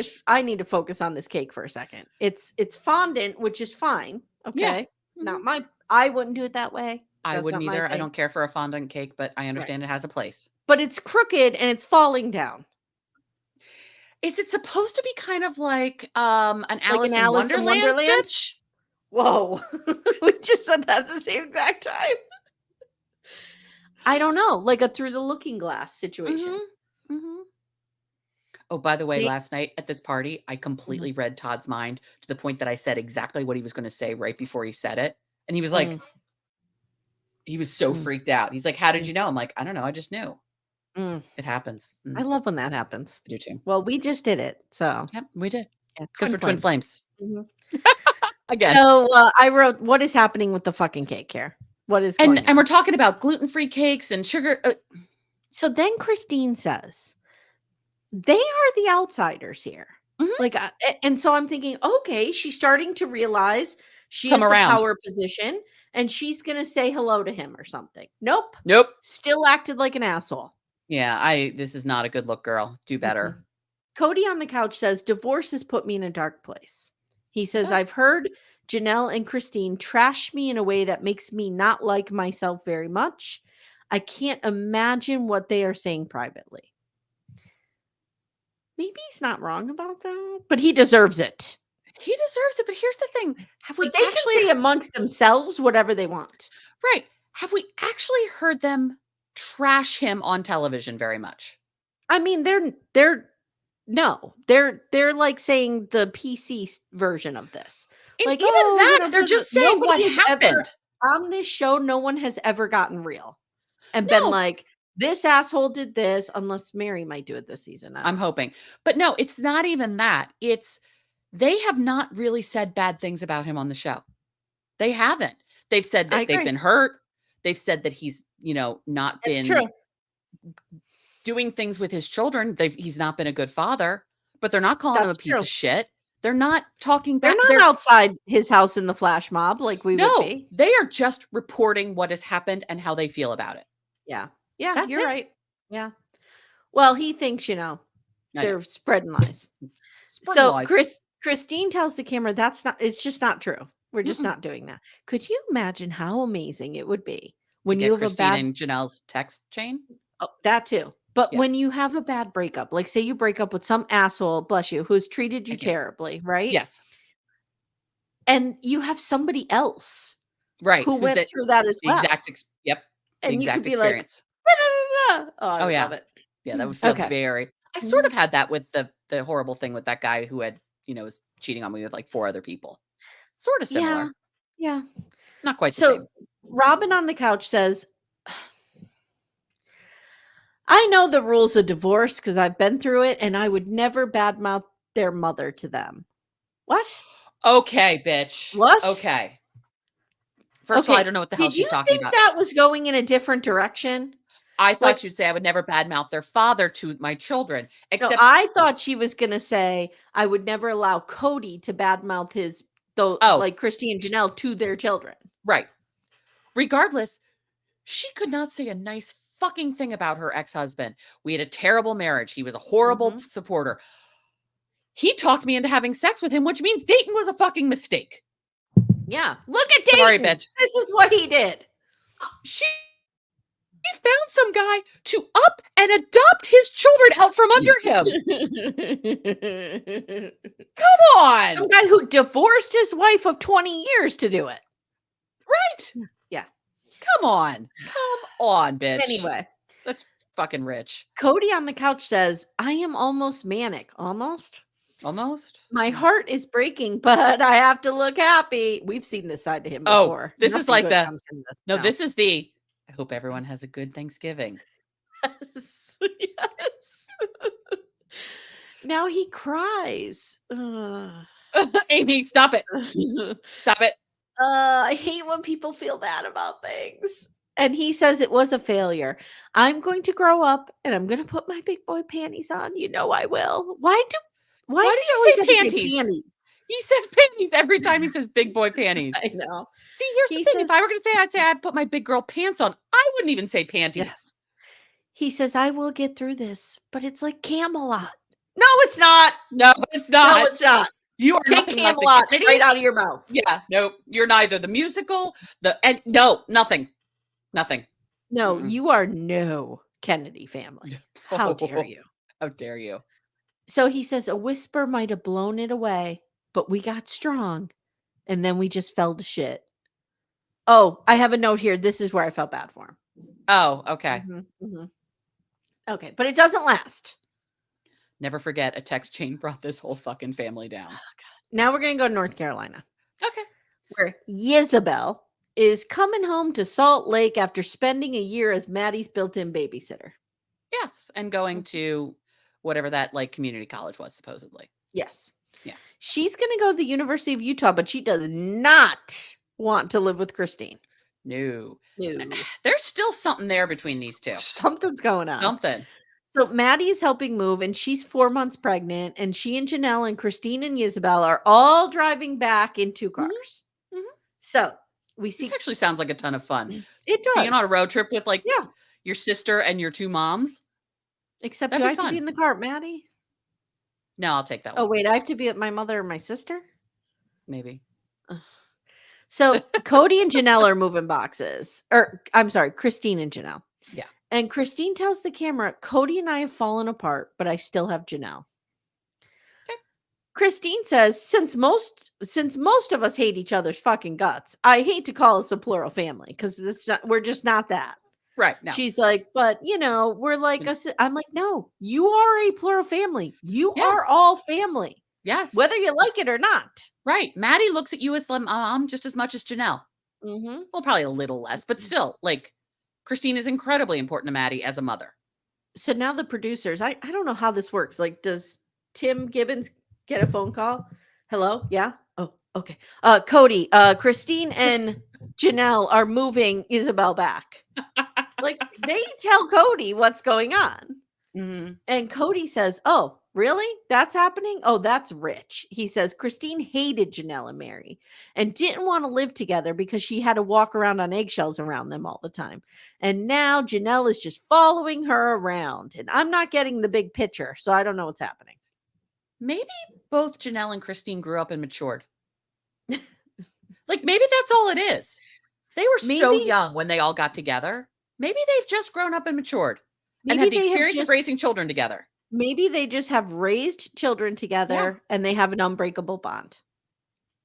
need to focus on this cake for a second. It's fondant, which is fine. Okay. Yeah. Mm-hmm. I wouldn't do it that way. I wouldn't either. I don't care for a fondant cake, but I understand it has a place. But it's crooked and it's falling down. Is it supposed to be kind of like an Alice in Wonderland stitch? Whoa. We just said that at the same exact time. I don't know, like a through the looking glass situation. Mm-hmm. Oh, by the way, last night at this party, I completely read Todd's mind to the point that I said exactly what he was going to say right before he said it. And he was like, he was so freaked out. He's like, how did you know? I'm like, I don't know. I just knew. It happens. I love when that happens. I do too. Well, we just did it. So yep, we did. Because we're twin flames. Again. So I wrote, what is happening with the fucking cake here? What is going on? And we're talking about gluten-free cakes and sugar. So then Christine says, they are the outsiders here. Like, and so I'm thinking, okay, she's starting to realize she has the power position and she's going to say hello to him or something. Nope. Still acted like an asshole. Yeah, this is not a good look, girl. Do better. Kody on the couch says, divorce has put me in a dark place. He says, I've heard Janelle and Christine trash me in a way that makes me not like myself very much. I can't imagine what they are saying privately. Maybe he's not wrong about that, but he deserves it. He deserves it, but here's the thing. They can say amongst themselves whatever they want. Right. Have we actually heard them trash him on television very much? I mean, they're like saying the PC version of this. Like even that, they're just saying what happened. On this show, no one has ever gotten real and been like, this asshole did this, unless Meri might do it this season. I'm hoping. But no, it's not even that. They have not really said bad things about him on the show. They haven't. They've said that they've been hurt. They've said that he's, not been doing things with his children. He's not been a good father, but they're not calling him a piece of shit. They're not talking back. They're not outside his house in the flash mob like we would be. They are just reporting what has happened and how they feel about it. Yeah. Yeah, you're right. Yeah. Well, he thinks, they're spreading lies. Christine tells the camera it's just not true. We're just not doing that. Could you imagine how amazing it would be when you have Christine and Janelle's text chain? Oh, that too. But when you have a bad breakup, like say you break up with some asshole, bless you, who's treated you terribly, right? Yes. And you have somebody else, right, who went through that as well. Yep. And you could be experience. Like, I love it. Yeah, that would feel very. I sort of had that with the horrible thing with that guy who had, was cheating on me with like 4 other people. Sort of similar. Yeah. Not quite the same. Robyn on the couch says, I know the rules of divorce because I've been through it and I would never badmouth their mother to them. What? Okay, bitch. What? Okay. First of all, I don't know what the hell she's talking about. That was going in a different direction? I thought you'd say I would never badmouth their father to my children. Except I thought she was going to say I would never allow Kody to badmouth like Christine and Janelle to their children. Right. Regardless, she could not say a nice fucking thing about her ex-husband. We had a terrible marriage. He was a horrible supporter. He talked me into having sex with him, which means Dayton was a fucking mistake. Yeah. Look at Dayton. Sorry, bitch. This is what he did. She found some guy to up and adopt his children out from under him. Come on. Some guy who divorced his wife of 20 years to do it. Right. Yeah. Come on, bitch. Anyway. That's fucking rich. Kody on the couch says, I am almost manic. Almost? My heart is breaking, but I have to look happy. We've seen this side to him before. This is like this is the, I hope everyone has a good Thanksgiving. Yes. Now he cries. Amy, stop it. Stop it. I hate when people feel bad about things. And he says it was a failure. I'm going to grow up and I'm going to put my big boy panties on. You know I will. Why do you say panties? He says panties every time he says big boy panties. I know. See, here's the thing. If I were going to say, I'd say I'd put my big girl pants on. I wouldn't even say panties. Yes. He says, I will get through this, but it's like Camelot. No, it's not. No, it's not. No, it's not. You are take Camelot like right out of your mouth. Yeah, nope. You're neither the musical, nothing. No, you are no Kennedy family. How dare you? How dare you? So he says a whisper might have blown it away, but we got strong and then we just fell to shit. Oh, I have a note here. This is where I felt bad for him. Oh, okay. Okay, but it doesn't last. Never forget, a text chain brought this whole fucking family down. Oh, now we're going to go to North Carolina. Okay. Where Yisabel is coming home to Salt Lake after spending a year as Maddie's built-in babysitter. Yes, and going to whatever that like community college was, supposedly. Yes. Yeah. She's going to go to the University of Utah, but she does not want to live with Christine. No. There's still something there between these two. Something's going on. Something. So Maddie's helping move and she's 4 months pregnant and she and Janelle and Christine and Isabel are all driving back in 2 cars. So we see. This actually sounds like a ton of fun. It does. Being on a road trip with your sister and your 2 moms. Except do I have to be in the car, Maddie? No, I'll take that one. Oh, wait, I have to be with my mother or my sister? Maybe. So Kody and Janelle are moving boxes. Or I'm sorry, Christine and Janelle. Yeah. And Christine tells the camera, Kody and I have fallen apart, but I still have Janelle. Okay. Christine says, since most of us hate each other's fucking guts, I hate to call us a plural family because we're just not that. Right. No. She's like, but we're like us. I'm like, no, you are a plural family. You are all family. Yes. Whether you like it or not. Right. Maddie looks at you as the mom just as much as Janelle. Well, probably a little less, but still, like, Christine is incredibly important to Maddie as a mother. So now the producers, I don't know how this works. Like, does Tim Gibbons get a phone call? Hello? Yeah? Oh, okay. Kody, Christine and Janelle are moving Isabel back. Like, they tell Kody what's going on. And Kody says, oh, really? That's happening? Oh, that's rich. He says, Christine hated Janelle and Meri and didn't want to live together because she had to walk around on eggshells around them all the time. And now Janelle is just following her around. And I'm not getting the big picture, so I don't know what's happening. Maybe both Janelle and Christine grew up and matured. Like, maybe that's all it is. They were so young when they all got together. Maybe they've just grown up and matured and had the experience of raising children together. Maybe they just have raised children together and they have an unbreakable bond.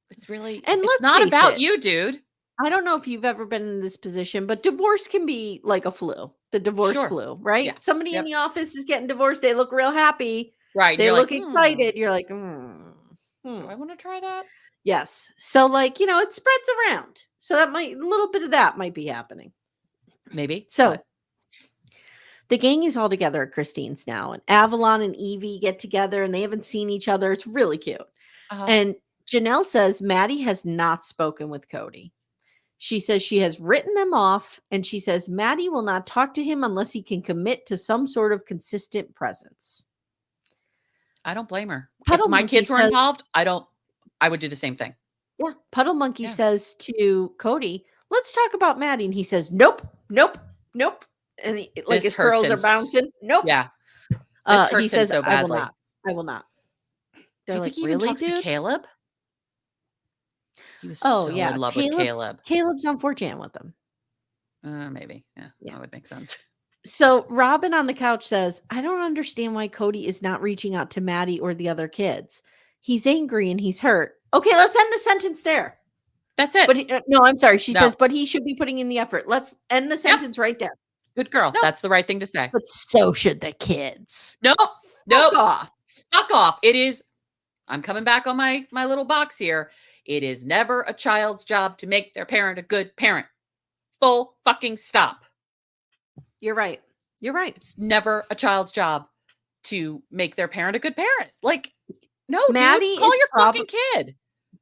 It's really, and it's not about you, dude. I don't know if you've ever been in this position, but divorce can be like a flu, the divorce flu, right? Yeah. Somebody in the office is getting divorced. They look real happy. Right. They look excited. You're like, do I want to try that? Yes. So like, it spreads around. So that a little bit of that might be happening. Maybe. So the gang is all together at Christine's now, and Avalon and Evie get together and they haven't seen each other. It's really cute. And Janelle says Maddie has not spoken with Kody. She says she has written them off, and she says Maddie will not talk to him unless he can commit to some sort of consistent presence. I don't blame her. If my kids were involved, I would do the same thing. Yeah. Puddle Monkey says to Kody, let's talk about Maddie. And he says, nope. And like his curls are bouncing. Nope. Yeah. This hurts he says, him so I will badly. not. I will not. They're Do you like, think he even really, talks to dude? Caleb? He was so in love with Caleb. Caleb's on 4chan with him. Maybe. Yeah, that would make sense. So Robyn on the couch says, I don't understand why Kody is not reaching out to Maddie or the other kids. He's angry and he's hurt. Okay, let's end the sentence there. That's it. But no, I'm sorry. She says, but he should be putting in the effort. Let's end the sentence right there. Good girl. Nope. That's the right thing to say. But so should the kids. Nope. Fuck off. Fuck off. It is. I'm coming back on my little box here. It is never a child's job to make their parent a good parent. Full fucking stop. You're right. You're right. It's never a child's job to make their parent a good parent. Like, no, Maddie, dude, call your fucking kid.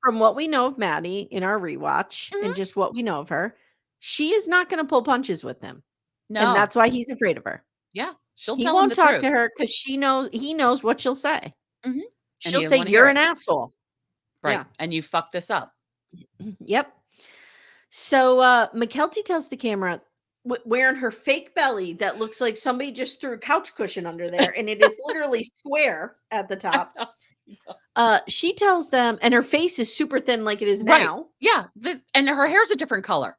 From what we know of Maddie in our rewatch and just what we know of her, she is not going to pull punches with him. No. And that's why he's afraid of her. Yeah. He won't talk to her because he knows what she'll say. Mm-hmm. She'll say, you're an asshole. Right. Yeah. And you fucked this up. Yep. So Mykelti tells the camera, wearing her fake belly that looks like somebody just threw a couch cushion under there, and it is literally square at the top. She tells them, and her face is super thin like it is now. Yeah. And her hair's a different color.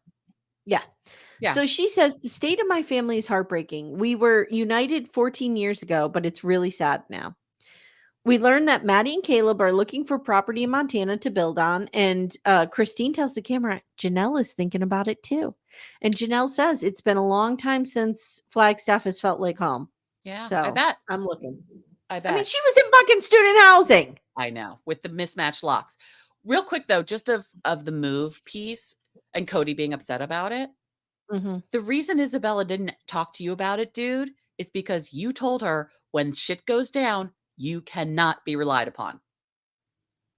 Yeah. So she says, the state of my family is heartbreaking. We were united 14 years ago, but it's really sad now. We learned that Maddie and Caleb are looking for property in Montana to build on. And Christine tells the camera, Janelle is thinking about it too. And Janelle says, it's been a long time since Flagstaff has felt like home. Yeah, so I bet. I'm looking. I bet. I mean, she was in fucking student housing. I know, with the mismatched locks. Real quick, though, just of the move piece and Kody being upset about it. Mm-hmm. The reason Isabella didn't talk to you about it, dude, is because you told her when shit goes down, you cannot be relied upon.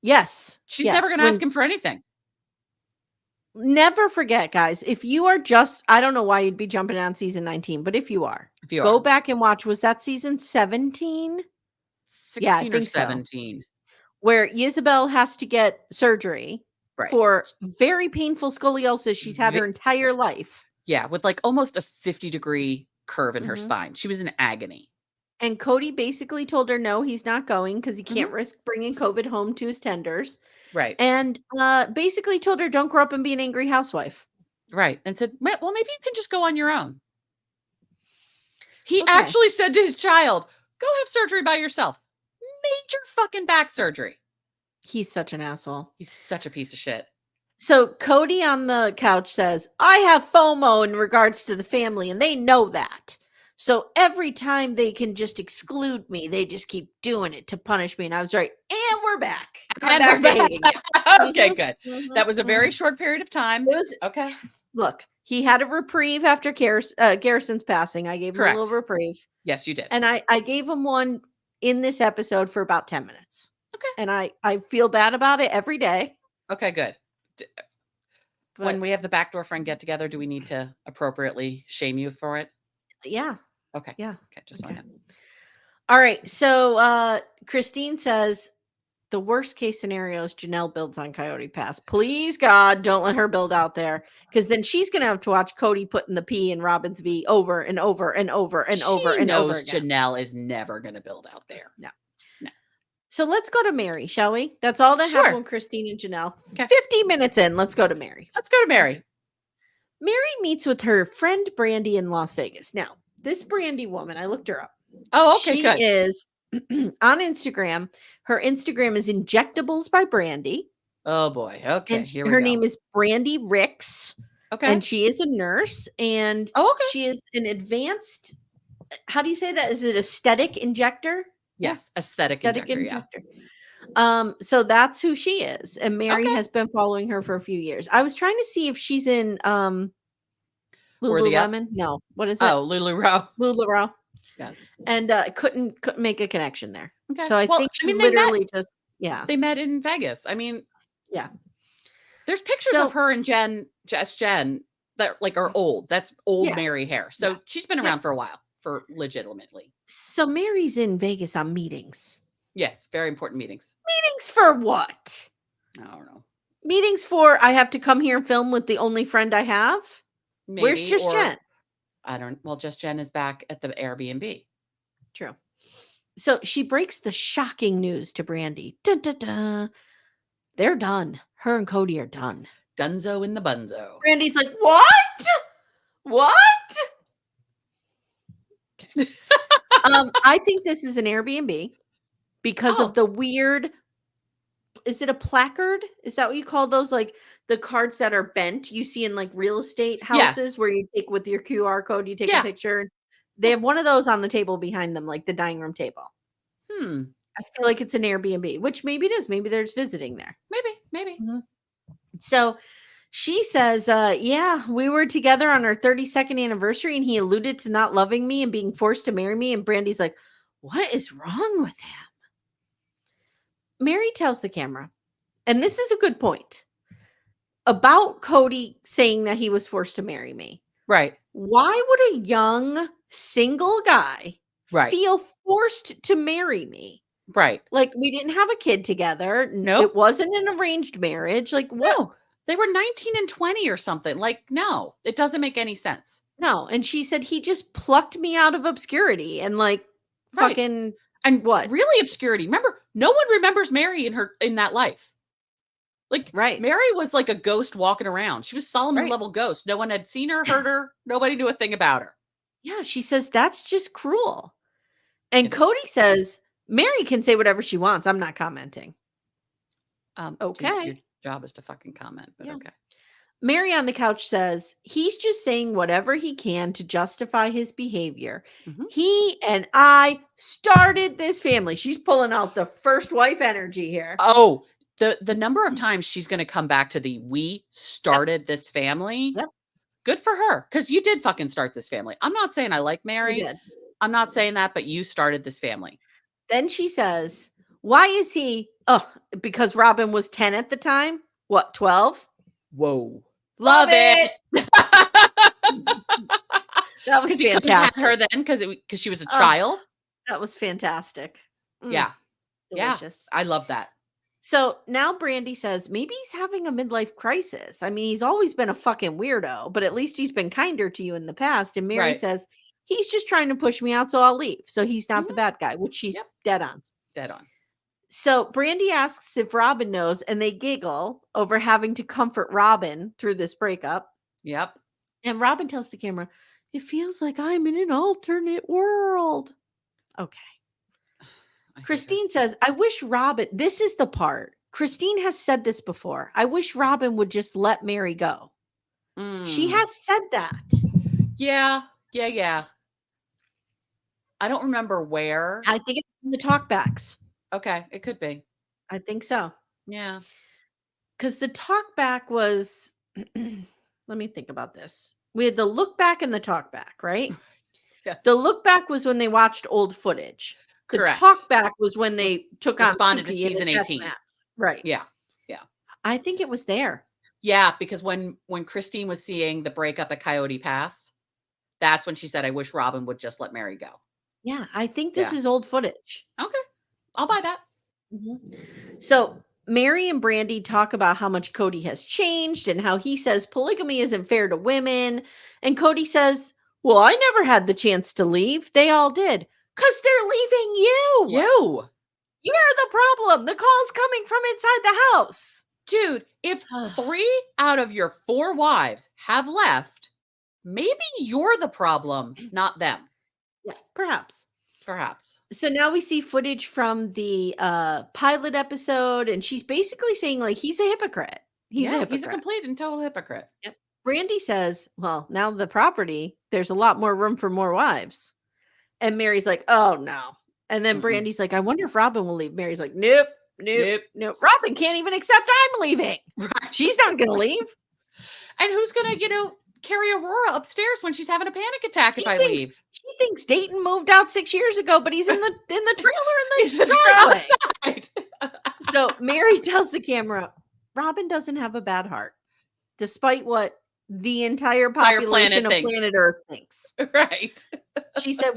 Yes. She's never going to ask him for anything. Never forget, guys, if you are just, I don't know why you'd be jumping on season 19, but if you are, go back and watch. Was that season 17? 16 or 17. So. Where Isabel has to get surgery for very painful scoliosis she's had her entire life. Yeah, with like almost a 50-degree curve in her spine. She was in agony. And Kody basically told her, no, he's not going because he can't risk bringing COVID home to his tenders. Right. And basically told her, don't grow up and be an angry housewife. Right. And said, well, maybe you can just go on your own. He actually said to his child, go have surgery by yourself. Major fucking back surgery. He's such an asshole. He's such a piece of shit. So Kody on the couch says, I have FOMO in regards to the family, and they know that. So every time they can just exclude me, they just keep doing it to punish me. And I was right. And we're back. I'm back to hating you. Okay, good. That was a very short period of time. It was okay. Look, he had a reprieve after Garrison's passing. I gave him a little reprieve. Yes, you did. And I gave him one in this episode for about 10 minutes. Okay. And I feel bad about it every day. Okay, good. When we have the backdoor friend get together, do we need to appropriately shame you for it? Yeah. Okay. Yeah. Okay. Just so I know. All right. So Christine says the worst case scenario is Janelle builds on Coyote Pass. Please, God, don't let her build out there, because then she's going to have to watch Kody putting the P in Robin's V over and over and over and over and over again. Janelle is never going to build out there. No. So let's go to Meri, shall we? That's all that happened with Christine and Janelle. Okay. 50 minutes in, let's go to Meri. Let's go to Meri. Meri meets with her friend Brandi in Las Vegas. Now, this Brandi woman, I looked her up. Oh, okay, good. She is on Instagram. Her Instagram is Injectables by Brandi. Oh, boy. Okay, and her name is Brandi Ricks. Okay. And she is a nurse. And she is an advanced, how do you say that? Is it aesthetic injector? Yes, aesthetic injector. Yeah. So that's who she is. And Meri has been following her for a few years. I was trying to see if she's in Lululemon. No, what is it? Oh, LuLaRoe. Yes. And couldn't make a connection there. Okay. So I think she literally just they met in Vegas. I mean, yeah. There's pictures of her and Jen that like are old. That's old Meri hair. So she's been around for a while, for legitimately. So Meri's in Vegas on meetings. Yes, very important meetings. Meetings for what? I don't know. Meetings for I have to come here and film with the only friend I have? Maybe, where's just Jen? Well, just Jen is back at the Airbnb. True. So she breaks the shocking news to Brandi. Dun, dun, dun. They're done. Her and Kody are done. Dunzo in the bunzo. Brandi's like, what? What? Okay. I think this is an Airbnb because of the weird. Is it a placard? Is that what you call those? Like the cards that are bent you see in like real estate houses where you take with your QR code, you take a picture. They have one of those on the table behind them, like the dining room table. I feel like it's an Airbnb, which maybe it is. Maybe they're just visiting there. Maybe. Mm-hmm. So she says, yeah, we were together on our 32nd anniversary and he alluded to not loving me and being forced to marry me. And Brandi's like, what is wrong with him? Meri tells the camera, and this is a good point, about Kody saying that he was forced to marry me. Right. Why would a young single guy feel forced to marry me? Right. Like, we didn't have a kid together. No. It wasn't an arranged marriage. Like, what? No. They were 19 and 20 or something. Like, no, it doesn't make any sense. No. And she said he just plucked me out of obscurity and like fucking and what? Really obscurity. Remember, no one remembers Meri in that life. Like, Meri was like a ghost walking around. She was Solomon level ghost. No one had seen her, heard her. Nobody knew a thing about her. Yeah, she says that's just cruel. And Kody says Meri can say whatever she wants. I'm not commenting. Okay. Your job is to fucking comment, but okay. Meri on the couch says he's just saying whatever he can to justify his behavior. He and I started this family. She's pulling out the first wife energy here. Oh, the number of times she's going to come back to the we started this family. Yep. Good for her, because you did fucking start this family. I'm not saying I like Meri. I'm not saying that, but you started this family. Then she says, why is he? Oh, because Robyn was 10 at the time? What, 12? Whoa. Love it. That was fantastic. Her then because she was a child. That was fantastic. Yeah. Delicious. Yeah. I love that. So now Brandi says maybe he's having a midlife crisis. I mean, he's always been a fucking weirdo, but at least he's been kinder to you in the past. And Meri says he's just trying to push me out, so I'll leave. So he's not the bad guy, which she's dead on. Dead on. So Brandi asks if Robyn knows, and they giggle over having to comfort Robyn through this breakup. Yep. And Robyn tells the camera, it feels like I'm in an alternate world. Okay. Christine says, I wish Robyn, this is the part. Christine has said this before. I wish Robyn would just let Meri go. She has said that. Yeah. I don't remember where. I think it's in the talkbacks. Okay, it could be. I think so. Yeah. Because the talkback was, let me think about this. We had the look back and the talkback, right? Yes. The look back was when they watched old footage. The talkback was when they responded to season 18. Right. Yeah. I think it was there. Yeah, because when Christine was seeing the breakup at Coyote Pass, that's when she said, I wish Robyn would just let Meri go. Yeah, I think this is old footage. Okay. I'll buy that. So Meri and Brandi talk about how much Kody has changed and how he says polygamy isn't fair to women. And Kody says, well, I never had the chance to leave. They all did. Because they're leaving you. You're the problem. The call's coming from inside the house. Dude, if 3 out of your 4 wives have left, maybe you're the problem, not them. Yeah, perhaps. Perhaps. So now we see footage from the pilot episode, and she's basically saying, like, he's a hypocrite. He's a hypocrite. He's a complete and total hypocrite. Yep. Brandi says, well, now the property, there's a lot more room for more wives. And Meri's like, oh, no. And then Brandi's like, I wonder if Robyn will leave. Meri's like, nope. Robyn can't even accept I'm leaving. Right. She's not going to leave. And who's going to, carry Aurora upstairs when she's having a panic attack if I leave? She thinks Dayton moved out 6 years ago, but he's in the trailer in the driveway. So Meri tells the camera, Robyn doesn't have a bad heart, despite what the entire population of planet Earth thinks. Right. She said,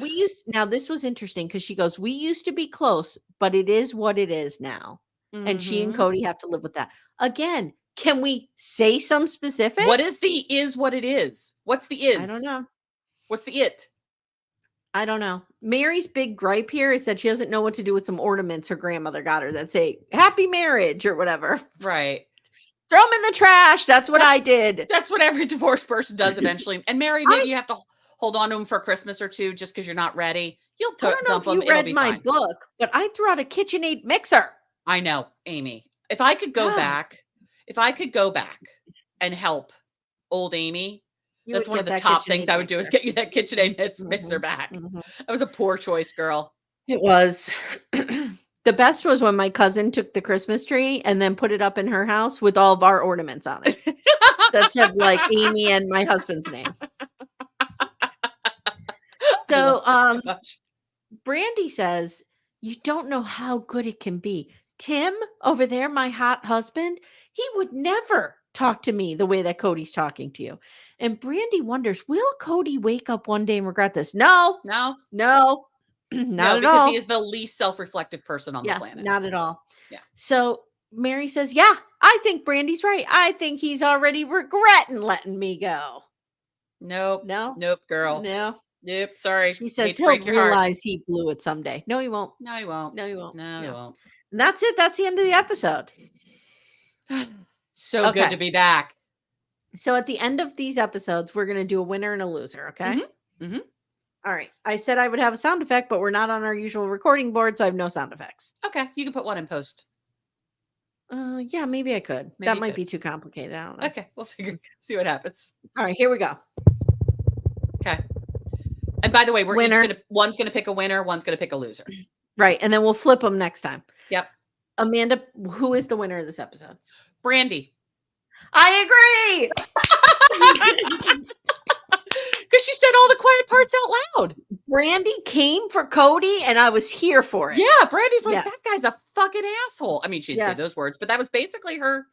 now this was interesting because she goes, we used to be close, but it is what it is now. And she and Kody have to live with that. Again, can we say some specifics? What is what it is? What's the is? I don't know. What's the it? I don't know. Mary's big gripe here is that she doesn't know what to do with some ornaments her grandmother got her that say happy marriage or whatever. Right. Throw them in the trash. That's what I did. That's what every divorced person does eventually. And Meri, maybe you have to hold on to them for a Christmas or two just because you're not ready. You'll dump them. You read my book, but I threw out a KitchenAid mixer. I know, Amy. If I could go back and help old Amy, that's one of the top things I would do is get you that KitchenAid mixer back. That was a poor choice, girl. It was. The best was when my cousin took the Christmas tree and then put it up in her house with all of our ornaments on it. That said like Amy and my husband's name. So, Brandi says, you don't know how good it can be. Tim over there, my hot husband, he would never talk to me the way that Kody's talking to you. And Brandi wonders, will Kody wake up one day and regret this? No. No. Not at because all. He is the least self-reflective person on the planet. Not at all. Yeah. So Meri says, yeah, I think Brandi's right. I think he's already regretting letting me go. Nope, girl. No. Nope. Sorry. She says he'll realize he blew it someday. No, he won't. No, he won't. No, he won't. No, he won't. And that's it. That's the end of the episode. So good to be back. So at the end of these episodes, we're going to do a winner and a loser. Okay. All right. I said I would have a sound effect, but we're not on our usual recording board, so I have no sound effects. Okay. You can put one in post. Yeah, maybe I could. That might be too complicated. I don't know. Okay. We'll see what happens. All right. Here we go. Okay. And by the way, one's going to pick a winner. One's going to pick a loser. Right. And then we'll flip them next time. Yep. Amanda, who is the winner of this episode? Brandi. I agree. Because she said all the quiet parts out loud. Brandi came for Kody and I was here for it. Yeah. Brandi's like, that guy's a fucking asshole. I mean, she didn't say those words, but that was basically her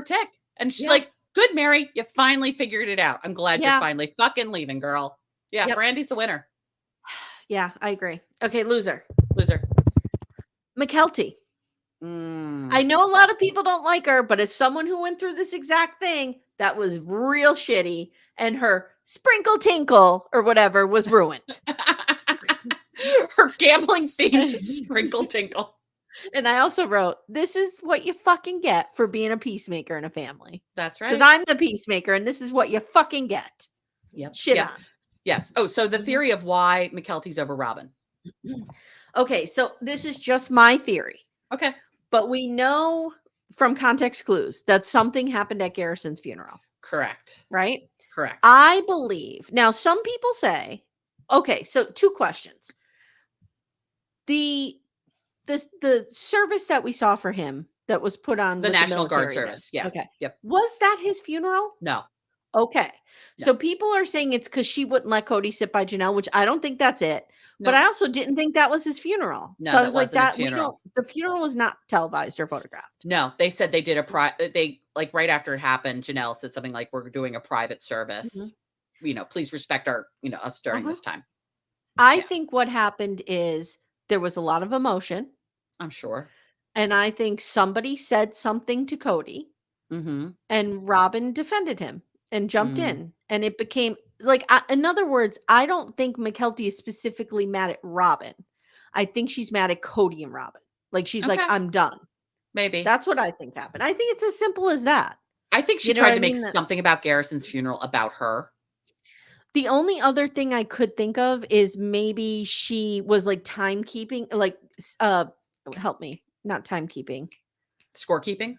tick. And she's like, good, Meri, you finally figured it out. I'm glad you're finally fucking leaving, girl. Yeah. Brandi's the winner. Yeah, I agree. Okay. Loser. Mykelti. I know a lot of people don't like her, but as someone who went through this exact thing, that was real shitty. And her sprinkle tinkle or whatever was ruined. Her gambling themed sprinkle tinkle. And I also wrote, this is what you fucking get for being a peacemaker in a family. That's right. Because I'm the peacemaker and this is what you fucking get. Yep. Shit on. Yes. Oh, so the theory of why Mykelti's over Robyn. Okay. So this is just my theory. Okay. But we know from context clues that something happened at Garrison's funeral. Correct. Right? Correct. I believe. Now, some people say, okay, so two questions. The service that we saw for him that was put on the National Guard service. Yeah. Okay. Yep. Was that his funeral? No. Okay. No. So people are saying it's because she wouldn't let Kody sit by Janelle, which I don't think that's it. No. But I also didn't think that was his funeral. No, so I was like, that the funeral was not televised or photographed. No, they said they did they like right after it happened, Janelle said something like, we're doing a private service. Please respect our, us during this time. I think what happened is there was a lot of emotion. I'm sure. And I think somebody said something to Kody and Robyn defended him and jumped in. And it became like, in other words, I don't think Mykelti is specifically mad at Robyn. I think she's mad at Kody and Robyn. Like she's like, I'm done. Maybe. That's what I think happened. I think it's as simple as that. I think she tried to make something about Garrison's funeral about her. The only other thing I could think of is maybe she was like timekeeping, like, help me, not timekeeping. Scorekeeping?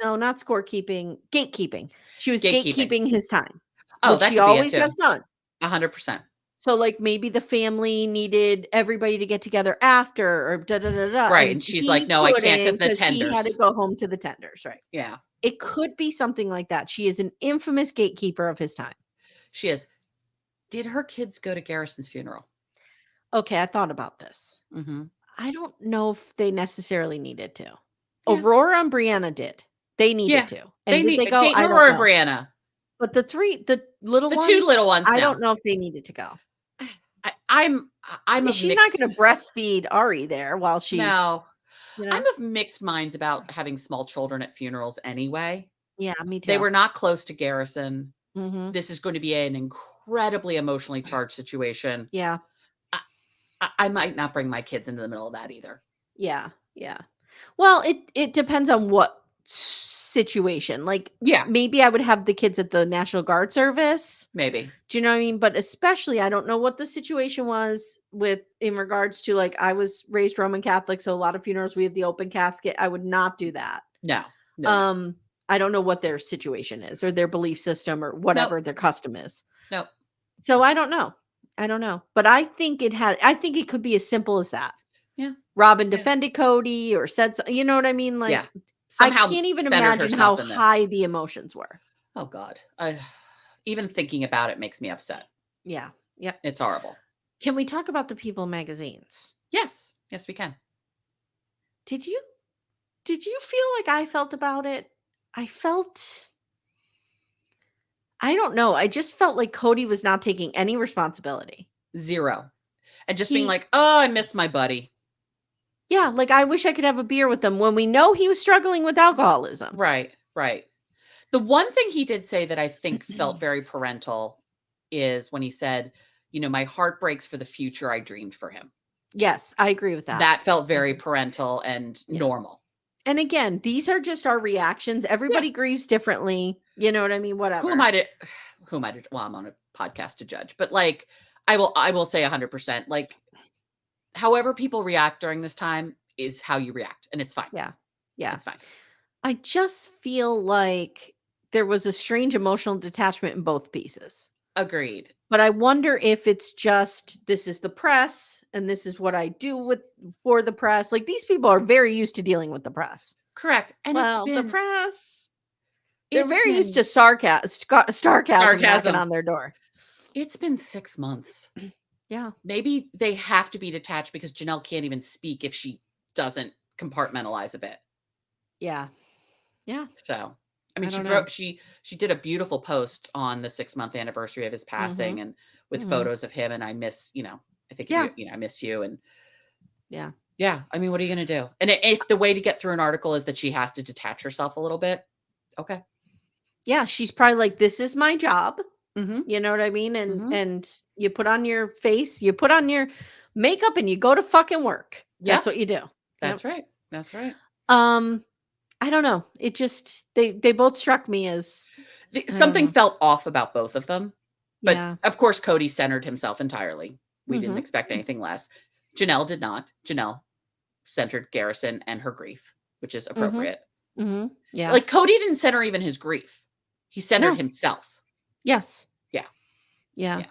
No, not scorekeeping. Gatekeeping. She was gatekeeping his time. Oh, that she always has done. 100%. So, like, maybe the family needed everybody to get together after, or da da da da. Right, and she's like, "No, I can't because the tenders." He had to go home to the tenders, right? Yeah, it could be something like that. She is an infamous gatekeeper of his time. She is. Did her kids go to Garrison's funeral? Okay, I thought about this. I don't know if they necessarily needed to. Yeah. Aurora and Brianna did. They needed to. And did they go? Aurora and Brianna. But the two little ones, I don't know if they needed to go. I'm she's not going to breastfeed Ari there while she's. No, I'm of mixed minds about having small children at funerals anyway. Yeah, me too. They were not close to Garrison. This is going to be an incredibly emotionally charged situation. Yeah. I might not bring my kids into the middle of that either. Yeah. Yeah. Well, it depends on what situation. Like, Yeah. maybe I would have the kids at the National Guard service. Maybe. Do you know what I mean? But especially, I don't know what the situation was with in regards to, like, I was raised Roman Catholic, so a lot of funerals we have the open casket. I would not do that. No. No. I don't know what their situation is or their belief system or whatever their custom is. Nope. So I don't know. But I think it could be as simple as that. Yeah. Robyn defended Kody or said, you know what I mean? Like, somehow I can't even imagine how high the emotions were. Oh God. Even thinking about it makes me upset. Yeah. Yeah. It's horrible. Can we talk about the People magazines? Yes. Yes, we can. Did you feel like I felt about it? I don't know. I just felt like Kody was not taking any responsibility. Zero. And just being like, oh, I miss my buddy. Yeah, like, I wish I could have a beer with him when we know he was struggling with alcoholism. Right. The one thing he did say that I think felt very parental is when he said, my heart breaks for the future I dreamed for him. Yes, I agree with that. That felt very parental and normal. And again, these are just our reactions. Everybody grieves differently. You know what I mean? Whatever. Who am I to, well, I'm on a podcast to judge, but like, I will say 100%, like, however people react during this time is how you react. And it's fine. Yeah. It's fine. I just feel like there was a strange emotional detachment in both pieces. Agreed. But I wonder if it's just, this is the press and this is what I do for the press. Like, these people are very used to dealing with the press. Correct. And the press, they're very used to sarcasm knocking on their door. It's been 6 months. Yeah. Maybe they have to be detached because Janelle can't even speak if she doesn't compartmentalize a bit. Yeah. Yeah. So, I mean, she did a beautiful post on the 6-month anniversary of his passing and with photos of him. And I miss, I think, I miss you. And yeah. I mean, what are you going to do? And if the way to get through an article is that she has to detach herself a little bit. Okay. Yeah. She's probably like, this is my job. You know what I mean? And you put on your face, you put on your makeup and you go to fucking work. That's what you do. That's right. That's right. I don't know. It just, they both struck me as something felt off about both of them. But of course, Kody centered himself entirely. We didn't expect anything less. Janelle did not. Janelle centered Garrison and her grief, which is appropriate. Yeah. Like, Kody didn't center even his grief. He centered himself. Yes. Yeah.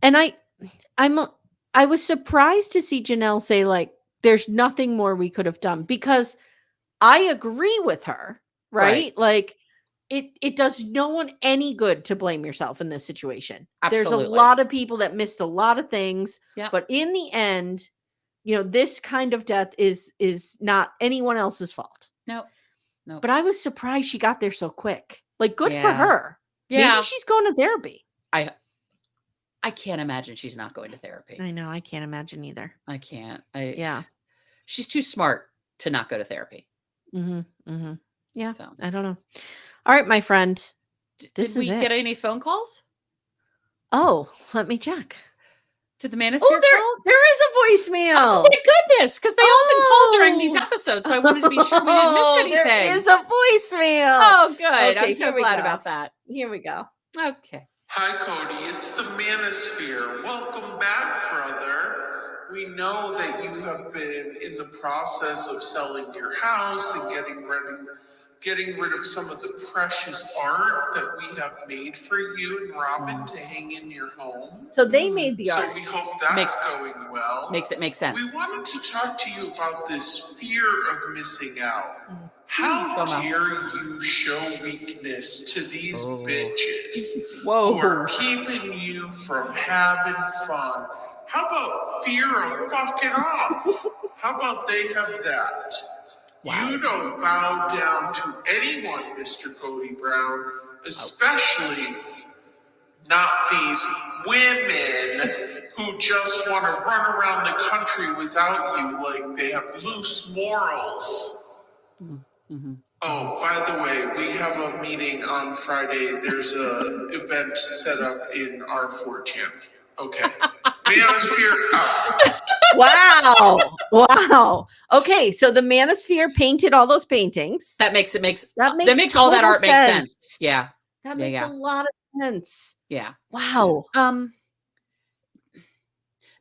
And I was surprised to see Janelle say, like, there's nothing more we could have done, because I agree with her, right? Like, it does no one any good to blame yourself in this situation. Absolutely. There's a lot of people that missed a lot of things, but in the end, this kind of death is not anyone else's fault. No. But I was surprised she got there so quick. Like, good for her. Yeah. Maybe she's going to therapy. I can't imagine she's not going to therapy. I know. I can't imagine either. I can't. She's too smart to not go to therapy. Yeah. So. I don't know. All right, my friend. Did we get any phone calls? Oh, let me check. To the Manosphere there is a voicemail. Oh, my goodness. Because they all been called during these episodes. So I wanted to be sure we didn't miss anything. There is a voicemail. Oh, good. Okay, I'm so glad about that. Here we go. Okay. Hi, Kody. It's the Manosphere. Welcome back, brother. We know that you have been in the process of selling your house and getting rid of some of the precious art that we have made for you and Robyn to hang in your home. So they made the art. So we hope that's going well. Makes it make sense. We wanted to talk to you about this fear of missing out. How dare you show weakness to these bitches who are keeping you from having fun? How about fear of fucking off? How about they have that? Wow. You don't bow down to anyone, Mr. Kody Brown, especially not these women who just want to run around the country without you like they have loose morals. Oh, by the way, we have a meeting on Friday. There's a event set up in our 4chan. Okay. Manosphere out. Wow. Okay, so the Manosphere painted all those paintings. That makes all total that art make sense. Yeah. That makes a lot of sense. Yeah. Wow.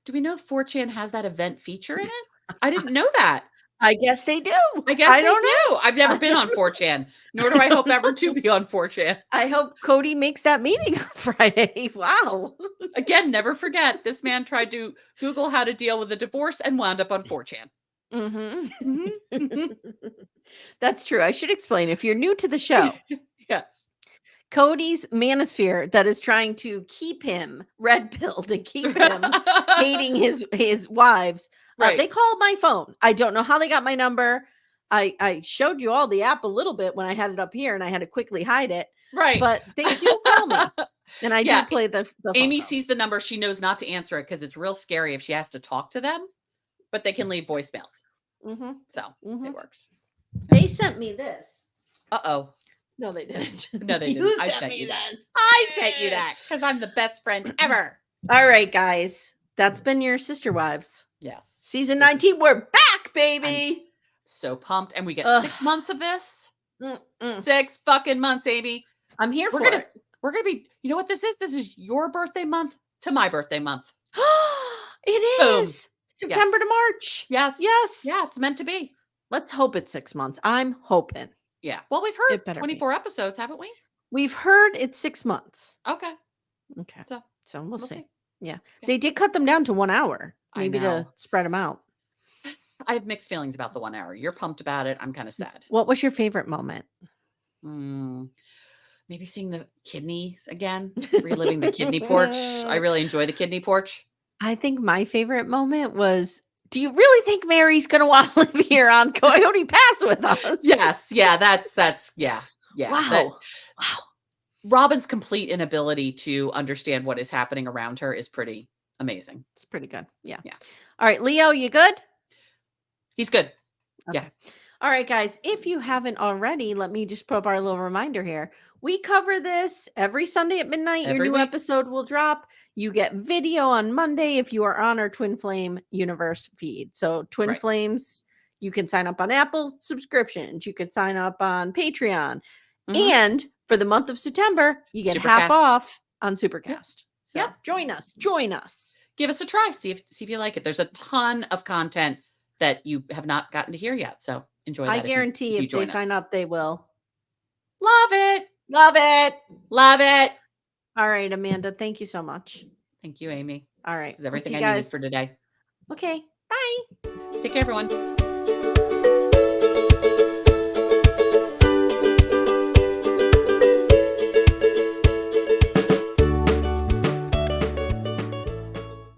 Do we know if 4chan has that event feature in it? I didn't know that. I guess they do. I guess they do. I've never been on 4chan, nor do I hope ever to be on 4chan. I hope Kody makes that meeting on Friday. Wow. Again, never forget, this man tried to Google how to deal with a divorce and wound up on 4chan. That's true. I should explain. If you're new to the show, yes, Kody's Manosphere that is trying to keep him red-pilled and keep him hating his wives. Right. They called my phone. I don't know how they got my number. I showed you all the app a little bit when I had it up here, and I had to quickly hide it. Right. But they do call me, and I do play the Amy sees the number. She knows not to answer it because it's real scary if she has to talk to them, but they can leave voicemails. So it works. They sent me this. Uh-oh. No, they didn't. No, they didn't. I sent you that. I sent you that because I'm the best friend ever. All right, guys. That's been your Sister Wives. Yes. Season 19. We're back, baby. I'm so pumped. And we get 6 months of this. 6 fucking months, Amy. I'm here for it. We're going to be, you know what this is? This is your birthday month to my birthday month. It is. Boom. September to March. Yes. Yes. Yeah, it's meant to be. Let's hope it's 6 months. I'm hoping. Yeah. Well, we've heard 24 episodes, haven't we? We've heard it's 6 months. Okay. So we'll see. Yeah. They did cut them down to 1 hour, maybe to spread them out. I have mixed feelings about the 1 hour. You're pumped about it. I'm kind of sad. What was your favorite moment? Maybe seeing the kidneys again, reliving the kidney porch. I really enjoy the kidney porch. I think my favorite moment was, do you really think Meri's going to want to live here on Coyote Pass with us? Yes. Yeah. That's yeah. Wow. Robyn's complete inability to understand what is happening around her is pretty amazing. It's pretty good. Yeah. Yeah. All right, Leo, you good? He's good. Okay. Yeah. All right, guys, if you haven't already, let me just put up our little reminder here. We cover this every Sunday at midnight. Your new episode will drop. You get video on Monday if you are on our Twin Flame Universe feed. So Twin Flames, you can sign up on Apple subscriptions. You could sign up on Patreon. And for the month of September, you get half off on Supercast. So join us. Give us a try. See if you like it. There's a ton of content that you have not gotten to hear yet. So enjoy that. I guarantee if they sign up, they will. Love it. Love it. Love it. All right, Amanda. Thank you so much. Thank you, Amy. All right. This is everything I needed for today. Okay. Bye. Take care, everyone.